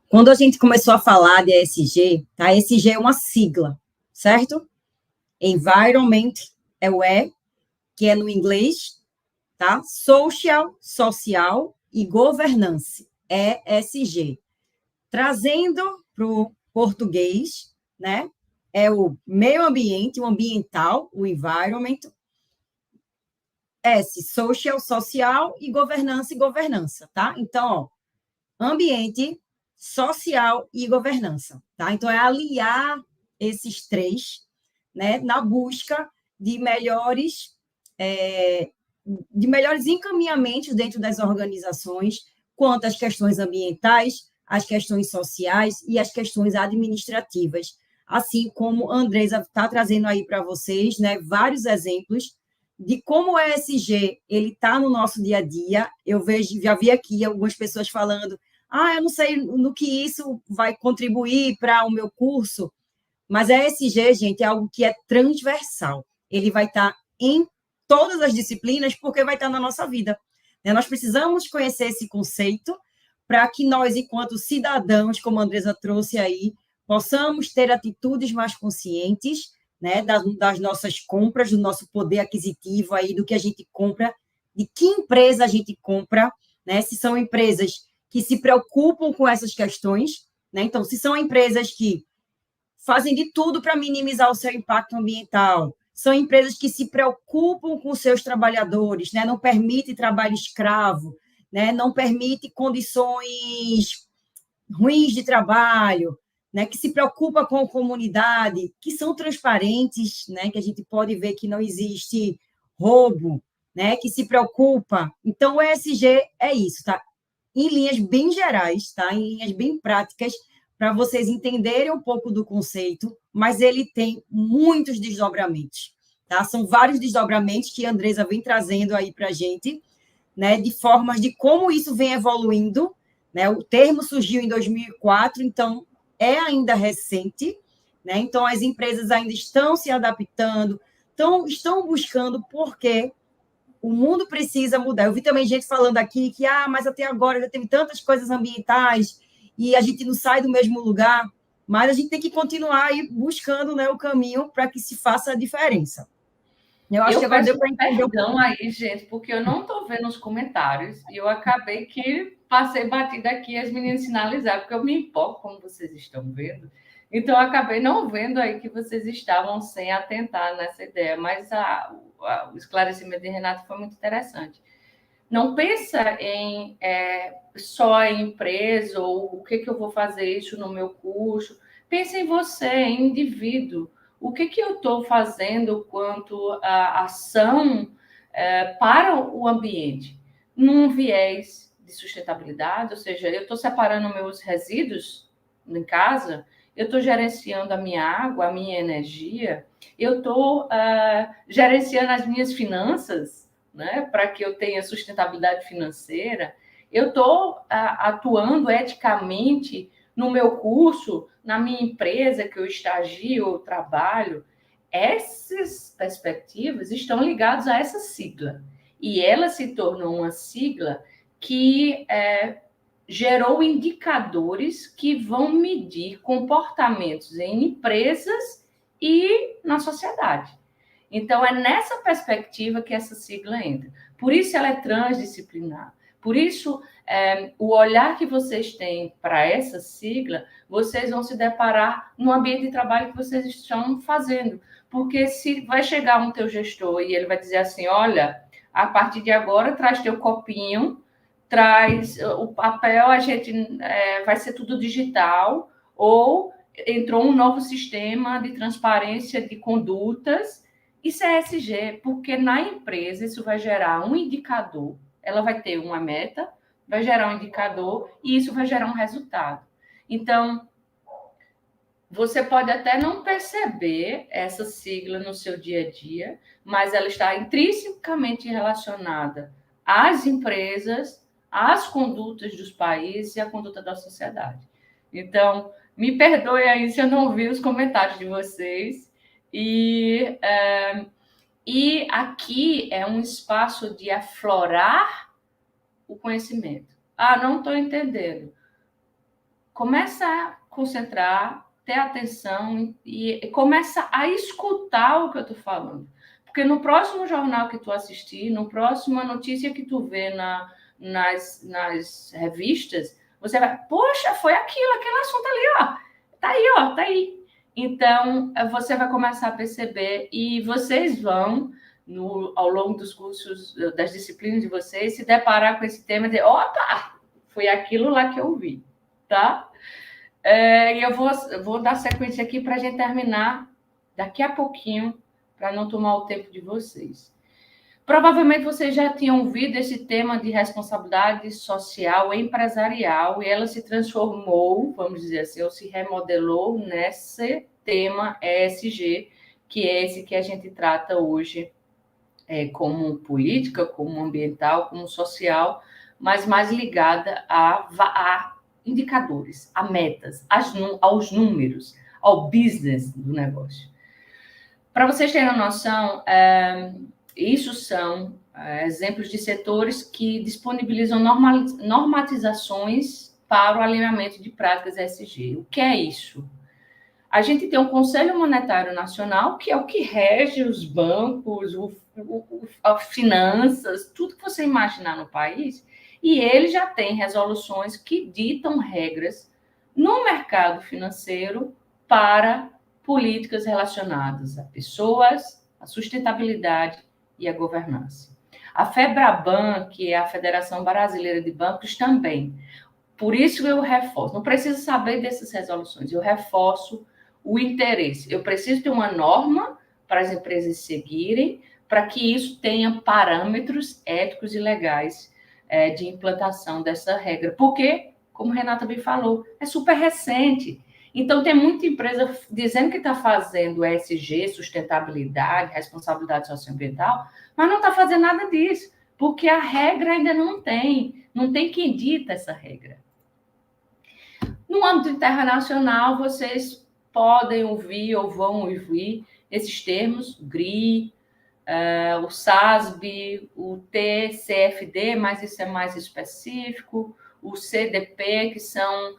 Speaker 4: Quando a gente começou a falar de ESG, tá? ESG é uma sigla, certo? Environment é o E, que é no inglês, tá? Social e Governance, ESG. Trazendo para o português, né? É o meio ambiente, o ambiental, o environment. S, social e governança, tá? Então, ó, ambiente, social e governança, tá? Então, é aliar esses três, né, na busca de melhores encaminhamentos dentro das organizações quanto às questões ambientais, as questões sociais e as questões administrativas, assim como a Andresa está trazendo aí para vocês, né, vários exemplos de como o ESG ele está no nosso dia a dia. Eu já vi aqui algumas pessoas falando, eu não sei no que isso vai contribuir para o meu curso, mas a ESG, gente, é algo que é transversal. Ele vai estar em todas as disciplinas, porque vai estar na nossa vida. Nós precisamos conhecer esse conceito para que nós, enquanto cidadãos, como a Andresa trouxe aí, possamos ter atitudes mais conscientes, né, das nossas compras, do nosso poder aquisitivo aí, do que a gente compra, de que empresa a gente compra, né, se são empresas que se preocupam com essas questões, né, então, se são empresas que fazem de tudo para minimizar o seu impacto ambiental, são empresas que se preocupam com seus trabalhadores, né, não permitem trabalho escravo, né, não permitem condições ruins de trabalho, né, que se preocupa com a comunidade, que são transparentes, né, que a gente pode ver que não existe roubo, né, que se preocupa. Então, o ESG é isso, tá? Em linhas bem gerais, tá? Em linhas bem práticas, para vocês entenderem um pouco do conceito, mas ele tem muitos desdobramentos, tá? São vários desdobramentos que a Andresa vem trazendo aí para a gente, né, de formas de como isso vem evoluindo, né? O termo surgiu em 2004, então é ainda recente, né? Então as empresas ainda estão se adaptando, estão buscando porque o mundo precisa mudar. Eu vi também gente falando aqui que, mas até agora já teve tantas coisas ambientais e a gente não sai do mesmo lugar, mas a gente tem que continuar aí buscando, né, o caminho para que se faça a diferença.
Speaker 5: Eu acho que agora deu para entender. Perdão aí, gente, porque eu não estou vendo os comentários e eu acabei que passei batida aqui as meninas sinalizaram, porque eu me empolgo, como vocês estão vendo. Então, eu acabei não vendo aí que vocês estavam sem atentar nessa ideia, mas o esclarecimento de Renato foi muito interessante. Não pensa em só em empresa ou o que eu vou fazer isso no meu curso. Pensa em você, em indivíduo. O que eu estou fazendo quanto à ação para o ambiente? Num viés de sustentabilidade, ou seja, eu estou separando meus resíduos em casa, eu estou gerenciando a minha água, a minha energia, eu estou gerenciando as minhas finanças, né, para que eu tenha sustentabilidade financeira, eu estou atuando eticamente no meu curso, na minha empresa que eu estagio ou trabalho. Essas perspectivas estão ligadas a essa sigla. E ela se tornou uma sigla que gerou indicadores que vão medir comportamentos em empresas e na sociedade. Então, é nessa perspectiva que essa sigla entra. Por isso ela é transdisciplinar. Por isso, o olhar que vocês têm para essa sigla, vocês vão se deparar no ambiente de trabalho que vocês estão fazendo. Porque se vai chegar um teu gestor e ele vai dizer assim, olha, a partir de agora, traz teu copinho, traz o papel, a gente vai ser tudo digital, ou entrou um novo sistema de transparência de condutas. Isso é ESG, porque na empresa isso vai gerar um indicador, ela vai ter uma meta, vai gerar um indicador e isso vai gerar um resultado. Então, Você pode até não perceber essa sigla no seu dia a dia, mas ela está intrinsecamente relacionada às empresas, às condutas dos países e à conduta da sociedade. Então, me perdoe aí se eu não ouvi os comentários de vocês. E aqui é um espaço de aflorar o conhecimento. Ah, não estou entendendo. Começa a concentrar, ter atenção e começa a escutar o que eu estou falando. Porque no próximo jornal que tu assistir, no próxima notícia que tu vê nas revistas, você vai, poxa, foi aquele assunto ali, ó. Tá aí. Então, você vai começar a perceber e vocês vão, ao longo dos cursos, das disciplinas de vocês, se deparar com esse tema e dizer, opa, foi aquilo lá que eu vi, tá? E eu vou dar sequência aqui para a gente terminar daqui a pouquinho, para não tomar o tempo de vocês. Provavelmente vocês já tinham ouvido esse tema de responsabilidade social empresarial e ela se transformou, vamos dizer assim, ou se remodelou nesse tema ESG, que é esse que a gente trata hoje como política, como ambiental, como social, mas mais ligada a indicadores, a metas, aos números, ao business do negócio. Para vocês terem uma noção, isso são exemplos de setores que disponibilizam normatizações para o alinhamento de práticas ESG. O que é isso? A gente tem um Conselho Monetário Nacional, que é o que rege os bancos, as finanças, tudo que você imaginar no país, e ele já tem resoluções que ditam regras no mercado financeiro para políticas relacionadas a pessoas, a sustentabilidade e a governança. A FEBRABAN, que é a Federação Brasileira de Bancos, também. Por isso eu reforço, não preciso saber dessas resoluções, eu reforço o interesse. Eu preciso ter uma norma para as empresas seguirem, para que isso tenha parâmetros éticos e legais de implantação dessa regra. Porque, como a Renata bem falou, é super recente. Então, tem muita empresa dizendo que está fazendo ESG, sustentabilidade, responsabilidade socioambiental, mas não está fazendo nada disso, porque a regra ainda não tem quem dita essa regra. No âmbito internacional, vocês podem ouvir ou vão ouvir esses termos, GRI, o SASB, o TCFD, mas isso é mais específico, o CDP, que são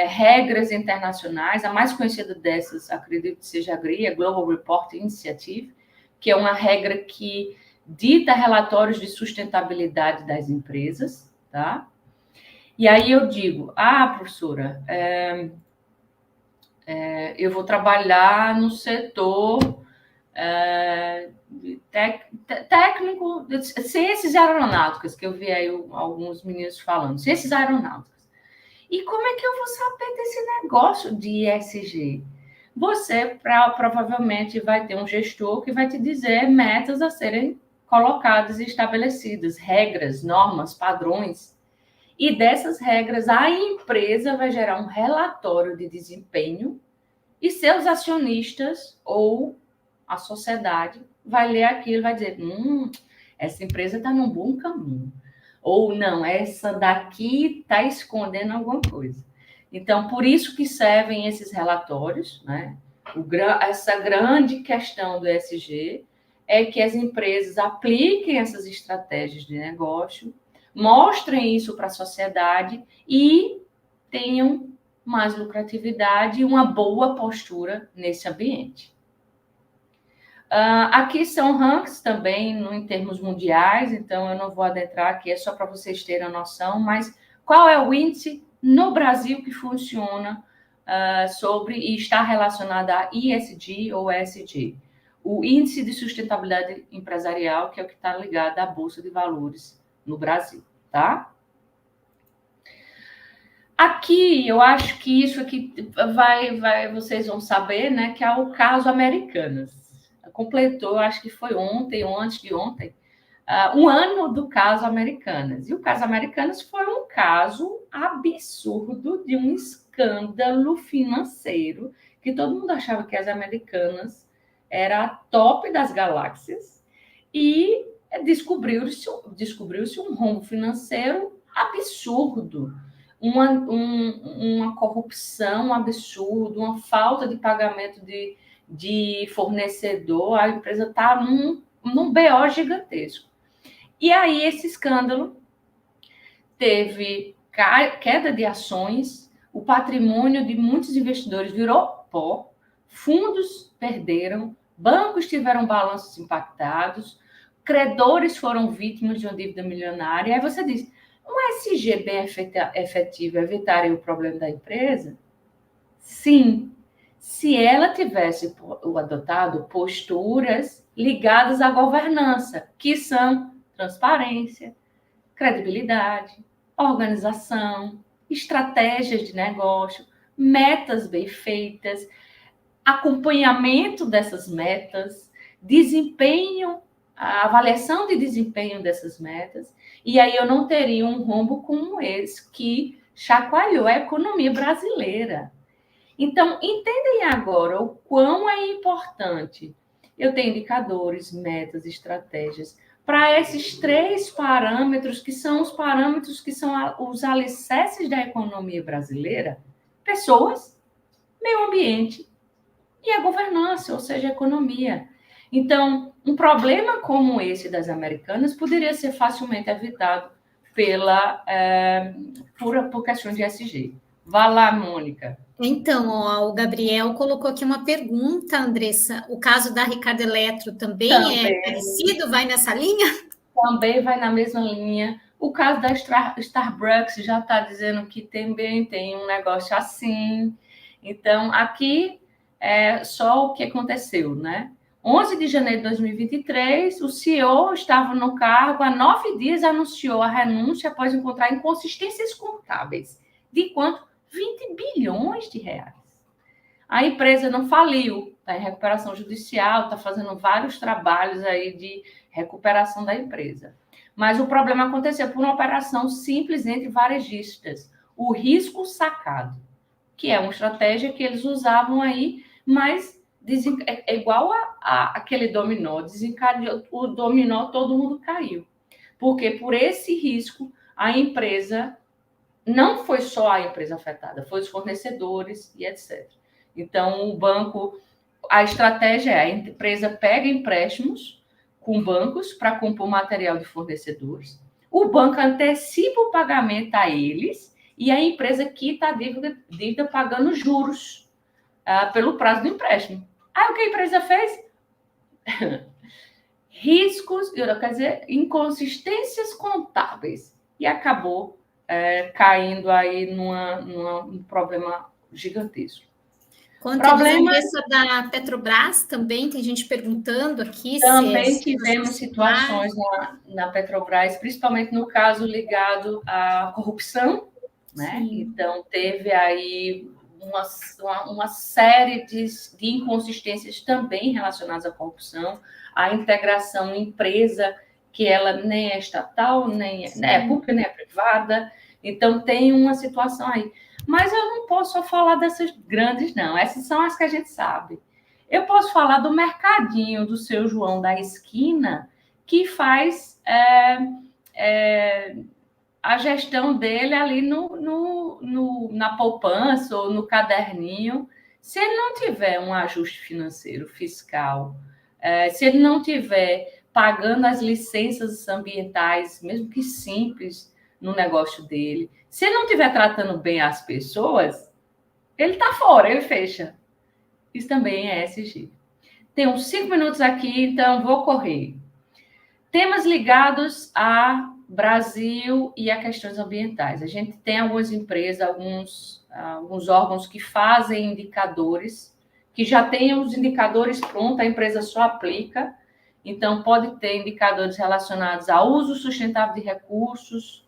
Speaker 5: regras internacionais. A mais conhecida dessas, acredito que seja a GRI, a Global Reporting Initiative, que é uma regra que dita relatórios de sustentabilidade das empresas, tá? E aí eu digo, professora, eu vou trabalhar no setor técnico, ciências aeronáuticas, que eu vi aí alguns meninos falando, ciências aeronáuticas. E como é que eu vou saber desse negócio de ESG? Você provavelmente vai ter um gestor que vai te dizer metas a serem colocadas e estabelecidas, regras, normas, padrões. E dessas regras, a empresa vai gerar um relatório de desempenho e seus acionistas ou a sociedade vai ler aquilo e vai dizer, essa empresa está num bom caminho. Ou não, essa daqui está escondendo alguma coisa. Então, por isso que servem esses relatórios, né? Essa grande questão do ESG é que as empresas apliquem essas estratégias de negócio, mostrem isso para a sociedade e tenham mais lucratividade e uma boa postura nesse ambiente. Aqui são rankings também em termos mundiais, então eu não vou adentrar aqui, é só para vocês terem a noção, mas qual é o índice no Brasil que funciona sobre e está relacionado a ESG ou ESG? O Índice de Sustentabilidade Empresarial, que é o que está ligado à Bolsa de Valores no Brasil, tá? Aqui, eu acho que isso aqui vocês vão saber, né, que é o caso Americanas. Completou, acho que foi ontem ou antes de ontem, um ano do caso Americanas. E o caso Americanas foi um caso absurdo de um escândalo financeiro, que todo mundo achava que as Americanas era a top das galáxias, e descobriu-se um rombo financeiro absurdo, uma corrupção absurda, uma falta de pagamento de fornecedor. A empresa está num BO gigantesco. E aí esse escândalo teve queda de ações, o patrimônio de muitos investidores virou pó, fundos perderam, bancos tiveram balanços impactados, credores foram vítimas de uma dívida milionária. Aí você diz, um SG bem efetivo evitaria o problema da empresa? Sim, se ela tivesse adotado posturas ligadas à governança, que são transparência, credibilidade, organização, estratégias de negócio, metas bem feitas, acompanhamento dessas metas, desempenho, a avaliação de desempenho dessas metas, e aí eu não teria um rombo como esse que chacoalhou a economia brasileira. Então, entendem agora o quão é importante eu ter indicadores, metas, estratégias para esses 3 parâmetros, que são os parâmetros que são os alicerces da economia brasileira: pessoas, meio ambiente e a governança, ou seja, a economia. Então, um problema como esse das Americanas poderia ser facilmente evitado por questão de ESG. Vá lá, Mônica.
Speaker 3: Então, ó, o Gabriel colocou aqui uma pergunta, Andressa. O caso da Ricardo Eletro também é parecido? Vai nessa linha?
Speaker 5: Também vai na mesma linha. O caso da Starbucks já está dizendo que também tem um negócio assim. Então, aqui é só o que aconteceu, né? 11 de janeiro de 2023, o CEO estava no cargo, há 9 dias anunciou a renúncia após encontrar inconsistências contábeis. De quanto? 20 bilhões de reais. A empresa não faliu, está em recuperação judicial, está fazendo vários trabalhos aí de recuperação da empresa. Mas o problema aconteceu por uma operação simples entre varejistas, o risco sacado, que é uma estratégia que eles usavam aí, mas é igual a aquele dominó, desencadeou o dominó, todo mundo caiu. Porque por esse risco, a empresa, não foi só a empresa afetada, foi os fornecedores e etc. Então, o banco, a estratégia é: a empresa pega empréstimos com bancos para compor material de fornecedores, o banco antecipa o pagamento a eles e a empresa quita a dívida pagando juros pelo prazo do empréstimo. Aí o que a empresa fez? Riscos, quer dizer, inconsistências contábeis, e acabou caindo aí num problema gigantesco.
Speaker 3: Problema da Petrobras também, tem gente perguntando aqui.
Speaker 5: Também tivemos situações na Petrobras, principalmente no caso ligado à corrupção, né? Então, teve aí uma série de inconsistências também relacionadas à corrupção, a integração empresa, que ela nem é estatal, nem é pública, nem é privada. Então, tem uma situação aí. Mas eu não posso só falar dessas grandes, não. Essas são as que a gente sabe. Eu posso falar do mercadinho do seu João da esquina, que faz a gestão dele ali na poupança ou no caderninho. Se ele não tiver um ajuste financeiro, fiscal, se ele não tiver pagando as licenças ambientais, mesmo que simples, no negócio dele, se ele não estiver tratando bem as pessoas, ele está fora, ele fecha. Isso também é ESG. Tem uns 5 minutos aqui, então vou correr. Temas ligados a Brasil e a questões ambientais. A gente tem algumas empresas, alguns órgãos que fazem indicadores, que já têm os indicadores prontos, a empresa só aplica. Então, pode ter indicadores relacionados ao uso sustentável de recursos,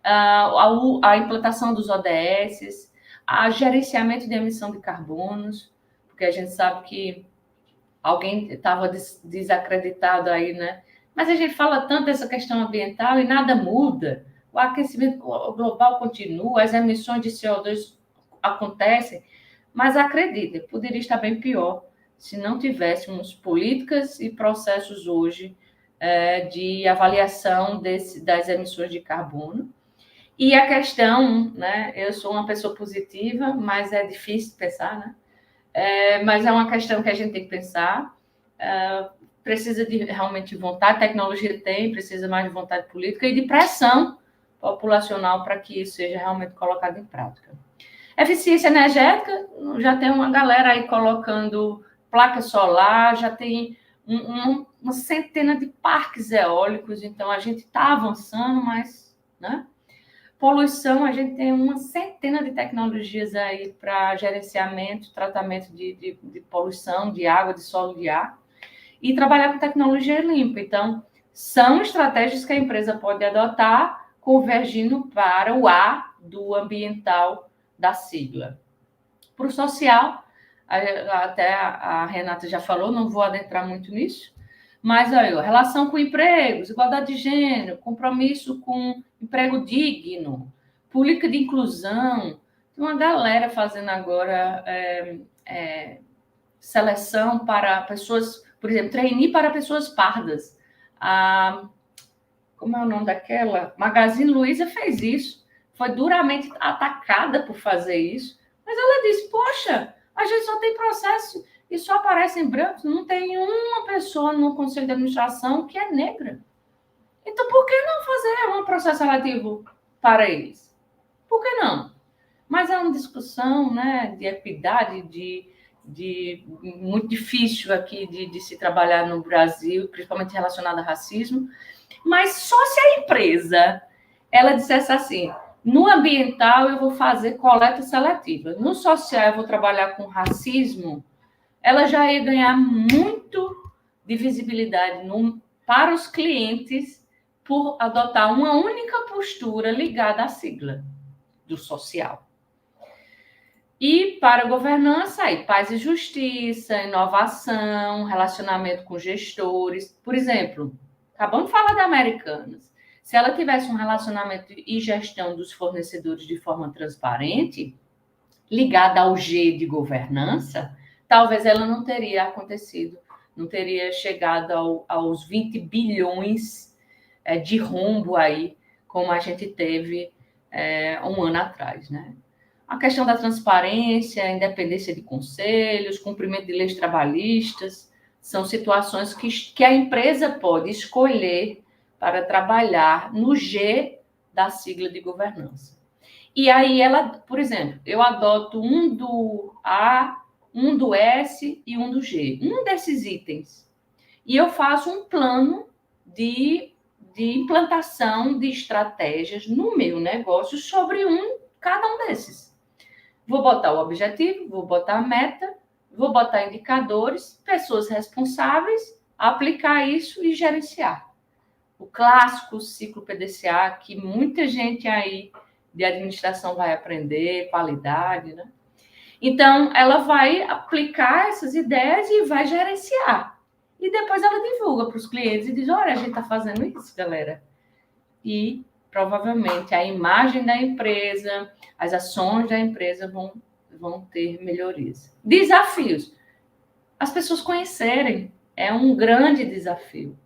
Speaker 5: a implantação dos ODS, a gerenciamento de emissão de carbonos, porque a gente sabe que alguém estava desacreditado aí, né? Mas a gente fala tanto dessa questão ambiental e nada muda. o aquecimento global continua, as emissões de CO2 acontecem, mas acredite, poderia estar bem pior se não tivéssemos políticas e processos hoje de avaliação das emissões de carbono. E a questão, né, eu sou uma pessoa positiva, mas é difícil pensar, né? Mas é uma questão que a gente tem que pensar. Precisa de realmente vontade, tecnologia tem, precisa mais de vontade política e de pressão populacional para que isso seja realmente colocado em prática. Eficiência energética, já tem uma galera aí colocando placa solar, já tem uma centena de parques eólicos, então a gente está avançando, mas, né? Poluição, a gente tem uma centena de tecnologias aí para gerenciamento, tratamento de poluição, de água, de solo, de ar, e trabalhar com tecnologia limpa. Então, são estratégias que a empresa pode adotar, convergindo para o A do ambiental da sigla. Para o social, até a Renata já falou, não vou adentrar muito nisso, mas aí, relação com empregos, igualdade de gênero, compromisso com emprego digno, política de inclusão. Tem uma galera fazendo agora seleção para pessoas, por exemplo, trainee para pessoas pardas. Como é o nome daquela? Magazine Luiza fez isso. Foi duramente atacada por fazer isso. Mas ela disse, poxa, a gente só tem processo e só aparecem brancos. Não tem uma pessoa no conselho de administração que é negra. Então, por que não fazer um processo seletivo para eles? Por que não? Mas é uma discussão, né, de equidade, muito difícil aqui de se trabalhar no Brasil, principalmente relacionada a racismo. Mas só se a empresa ela dissesse assim, no ambiental eu vou fazer coleta seletiva, no social eu vou trabalhar com racismo, ela já ia ganhar muito de visibilidade para os clientes por adotar uma única postura ligada à sigla do social. E para a governança, aí, paz e justiça, inovação, relacionamento com gestores. Por exemplo, acabamos de falar da Americanas. Se ela tivesse um relacionamento e gestão dos fornecedores de forma transparente, ligada ao G de governança, talvez ela não teria acontecido, não teria chegado aos 20 bilhões de rombo aí, como a gente teve um ano atrás, né? A questão da transparência, a independência de conselhos, cumprimento de leis trabalhistas, são situações que a empresa pode escolher para trabalhar no G da sigla de governança. E aí ela, por exemplo, eu adoto um do A, um do S e um do G, um desses itens. E eu faço um plano de implantação de estratégias no meu negócio sobre cada um desses. Vou botar o objetivo, vou botar a meta, vou botar indicadores, pessoas responsáveis, aplicar isso e gerenciar. O clássico ciclo PDCA, que muita gente aí de administração vai aprender, qualidade, né? Então, ela vai aplicar essas ideias e vai gerenciar. E depois ela divulga para os clientes e diz, olha, a gente está fazendo isso, galera. E provavelmente a imagem da empresa, as ações da empresa vão ter melhorias. Desafios. As pessoas conhecerem é um grande desafio.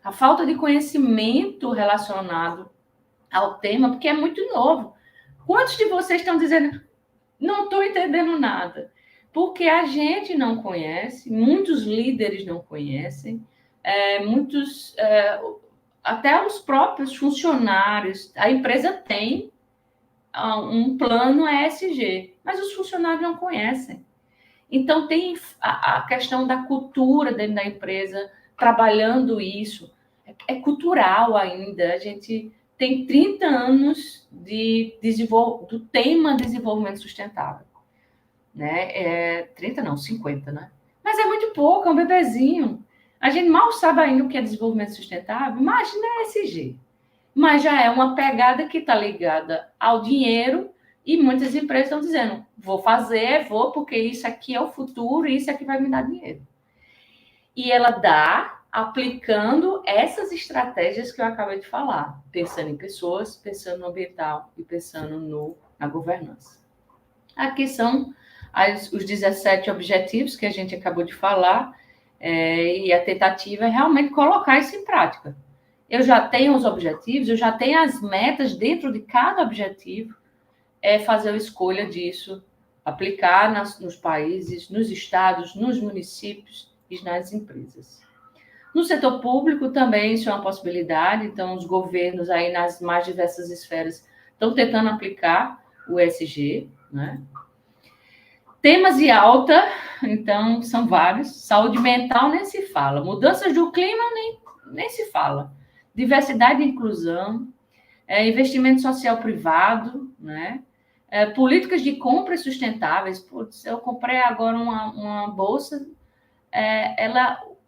Speaker 5: A falta de conhecimento relacionado ao tema, porque é muito novo. Quantos de vocês estão dizendo, não estou entendendo nada? Porque a gente não conhece, muitos líderes não conhecem, até os próprios funcionários. A empresa tem um plano ESG, mas os funcionários não conhecem. Então, tem a questão da cultura dentro da empresa, trabalhando isso. É cultural ainda. A gente tem 30 anos do tema desenvolvimento sustentável. Né? 30 não, 50, né? Mas é muito pouco, é um bebezinho. A gente mal sabe ainda o que é desenvolvimento sustentável. Imagina ESG. Mas já é uma pegada que está ligada ao dinheiro e muitas empresas estão dizendo, vou porque isso aqui é o futuro e isso aqui vai me dar dinheiro. E ela dá aplicando essas estratégias que eu acabei de falar, pensando em pessoas, pensando no ambiental e pensando na governança. Aqui são os 17 objetivos que a gente acabou de falar, e a tentativa é realmente colocar isso em prática. Eu já tenho os objetivos, eu já tenho as metas dentro de cada objetivo, é fazer a escolha disso, aplicar nos países, nos estados, nos municípios e nas empresas. No setor público também isso é uma possibilidade, então os governos aí nas mais diversas esferas estão tentando aplicar o ESG, né? Temas de alta, então, são vários. Saúde mental nem se fala. Mudanças do clima nem se fala. Diversidade e inclusão, investimento social privado, né? Políticas de compras sustentáveis. Putz, eu comprei agora uma bolsa,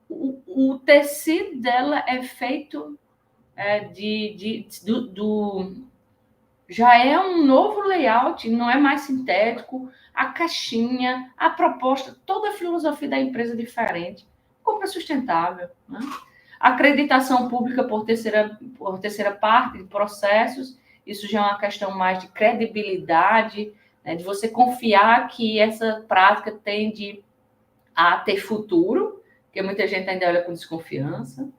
Speaker 5: o tecido dela é feito já é um novo layout, não é mais sintético, a caixinha, a proposta, toda a filosofia da empresa diferente. Compra sustentável, né? Acreditação pública por terceira parte de processos, isso já é uma questão mais de credibilidade, né, de você confiar que essa prática tende a ter futuro, porque muita gente ainda olha com desconfiança.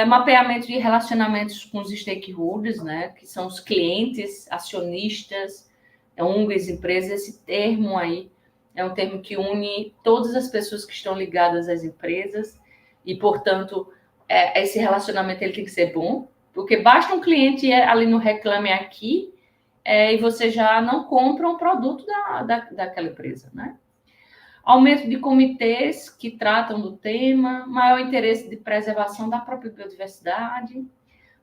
Speaker 5: Mapeamento de relacionamentos com os stakeholders, né, que são os clientes, acionistas, ONGs, empresas. Esse termo aí é um termo que une todas as pessoas que estão ligadas às empresas e, portanto, esse relacionamento ele tem que ser bom, porque basta um cliente ali no Reclame Aqui e você já não compra um produto daquela empresa, né? Aumento de comitês que tratam do tema, maior interesse de preservação da própria biodiversidade,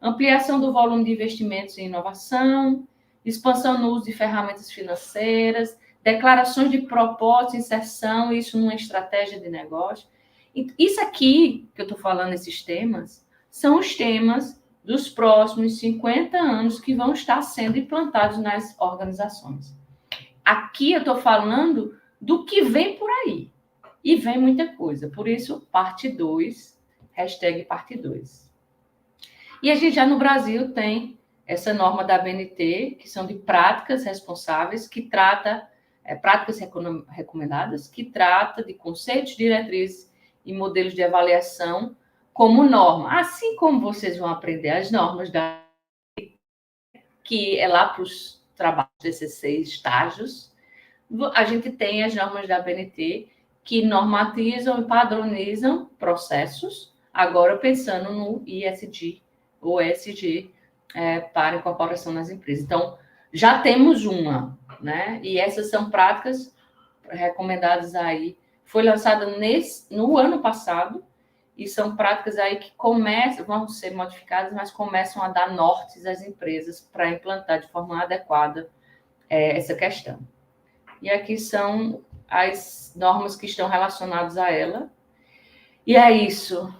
Speaker 5: ampliação do volume de investimentos em inovação, expansão no uso de ferramentas financeiras, declarações de propósito, inserção, isso numa estratégia de negócio. Isso aqui que eu estou falando, esses temas, são os temas dos próximos 50 anos que vão estar sendo implantados nas organizações. Aqui eu estou falando do que vem por aí. E vem muita coisa. Por isso, parte 2, hashtag parte 2. E a gente já no Brasil tem essa norma da ABNT, que são de práticas responsáveis, que trata, práticas recomendadas, que trata de conceitos, diretrizes e modelos de avaliação como norma. Assim como vocês vão aprender as normas da que é lá para os trabalhos desses 6 estágios, a gente tem as normas da ABNT que normatizam e padronizam processos, agora pensando no ISD ou ESG para incorporação nas empresas. Então, já temos uma, né? E essas são práticas recomendadas aí. Foi lançada no ano passado e são práticas aí que vão ser modificadas, mas começam a dar nortes às empresas para implantar de forma adequada essa questão. E aqui são as normas que estão relacionadas a ela. E é isso.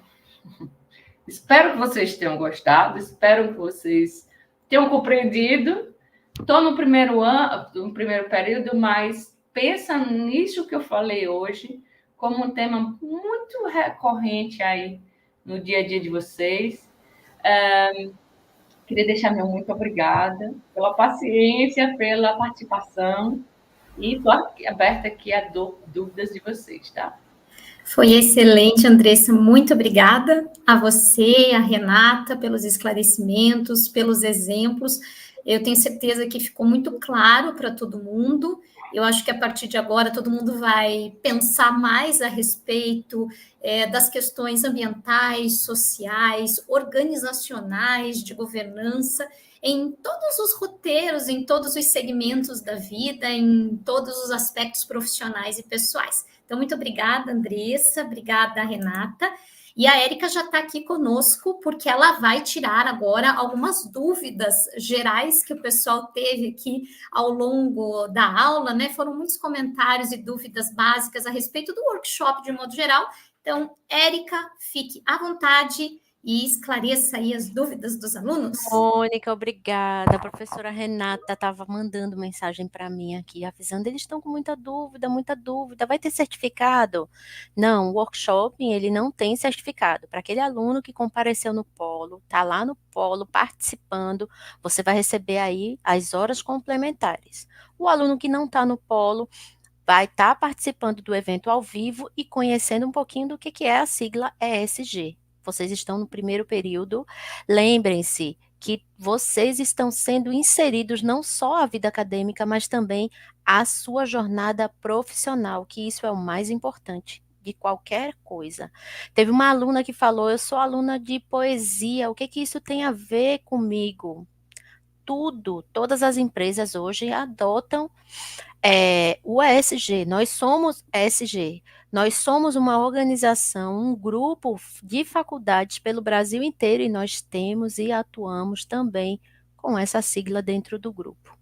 Speaker 5: Espero que vocês tenham gostado, espero que vocês tenham compreendido. Estou no primeiro período, mas pensa nisso que eu falei hoje como um tema muito recorrente aí no dia a dia de vocês. Queria deixar meu muito obrigada pela paciência, pela participação. E estou aberta aqui a dúvidas de vocês, tá?
Speaker 3: Foi excelente, Andressa. Muito obrigada a você, a Renata, pelos esclarecimentos, pelos exemplos. Eu tenho certeza que ficou muito claro para todo mundo. Eu acho que a partir de agora todo mundo vai pensar mais a respeito das questões ambientais, sociais, organizacionais, de governança, em todos os roteiros, em todos os segmentos da vida, em todos os aspectos profissionais e pessoais. Então, muito obrigada, Andressa, obrigada, Renata. E a Érica já está aqui conosco, porque ela vai tirar agora algumas dúvidas gerais que o pessoal teve aqui ao longo da aula, né? Foram muitos comentários e dúvidas básicas a respeito do workshop de modo geral. Então, Érica, fique à vontade e esclareça aí as dúvidas dos alunos?
Speaker 1: Mônica, obrigada. A professora Renata estava mandando mensagem para mim aqui, avisando, eles estão com muita dúvida, muita dúvida. Vai ter certificado? Não, o workshop, ele não tem certificado. Para aquele aluno que compareceu no polo, está lá no polo participando, você vai receber aí as horas complementares. O aluno que não está no polo vai estar participando do evento ao vivo e conhecendo um pouquinho do que é a sigla ESG. Vocês estão no primeiro período, lembrem-se que vocês estão sendo inseridos não só à vida acadêmica, mas também à sua jornada profissional, que isso é o mais importante de qualquer coisa. Teve uma aluna que falou, eu sou aluna de poesia, o que isso tem a ver comigo? Tudo, todas as empresas hoje adotam o ESG, nós somos ESG, nós somos uma organização, um grupo de faculdades pelo Brasil inteiro e nós temos e atuamos também com essa sigla dentro do grupo.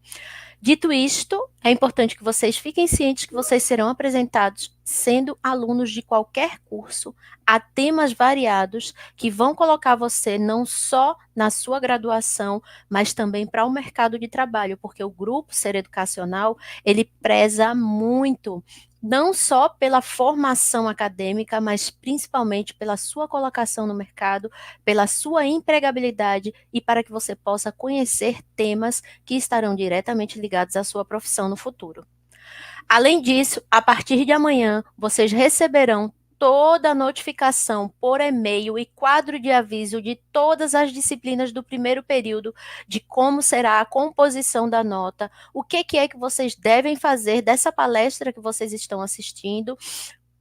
Speaker 1: Dito isto, é importante que vocês fiquem cientes que vocês serão apresentados sendo alunos de qualquer curso a temas variados que vão colocar você não só na sua graduação, mas também para o mercado de trabalho, porque o grupo Ser Educacional, ele preza muito não só pela formação acadêmica, mas principalmente pela sua colocação no mercado, pela sua empregabilidade e para que você possa conhecer temas que estarão diretamente ligados à sua profissão no futuro. Além disso, a partir de amanhã, vocês receberão toda a notificação por e-mail e quadro de aviso de todas as disciplinas do primeiro período, de como será a composição da nota, o que é que vocês devem fazer dessa palestra que vocês estão assistindo,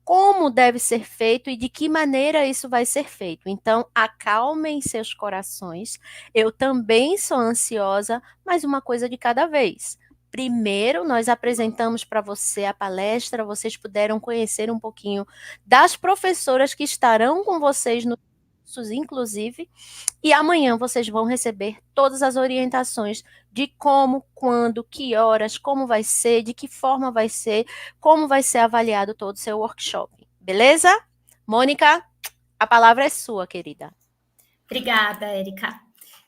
Speaker 1: como deve ser feito e de que maneira isso vai ser feito. Então, acalmem seus corações. Eu também sou ansiosa, mas uma coisa de cada vez. Primeiro, nós apresentamos para você a palestra, vocês puderam conhecer um pouquinho das professoras que estarão com vocês nos cursos, inclusive, e amanhã vocês vão receber todas as orientações de como, quando, que horas, como vai ser, de que forma vai ser, como vai ser avaliado todo o seu workshop. Beleza? Mônica, a palavra é sua, querida.
Speaker 3: Obrigada, Érica.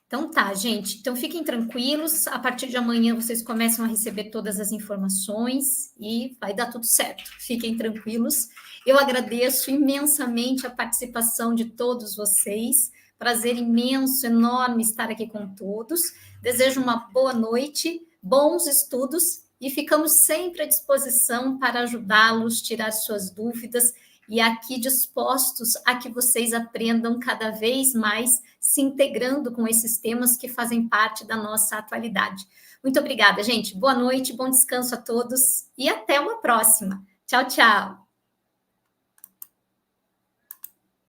Speaker 3: Então tá, gente. Então fiquem tranquilos. A partir de amanhã vocês começam a receber todas as informações e vai dar tudo certo. Fiquem tranquilos. Eu agradeço imensamente a participação de todos vocês. Prazer imenso, enorme estar aqui com todos. Desejo uma boa noite, bons estudos e ficamos sempre à disposição para ajudá-los, tirar suas dúvidas e aqui dispostos a que vocês aprendam cada vez mais, se integrando com esses temas que fazem parte da nossa atualidade. Muito obrigada, gente. Boa noite, bom descanso a todos e até uma próxima. Tchau, tchau.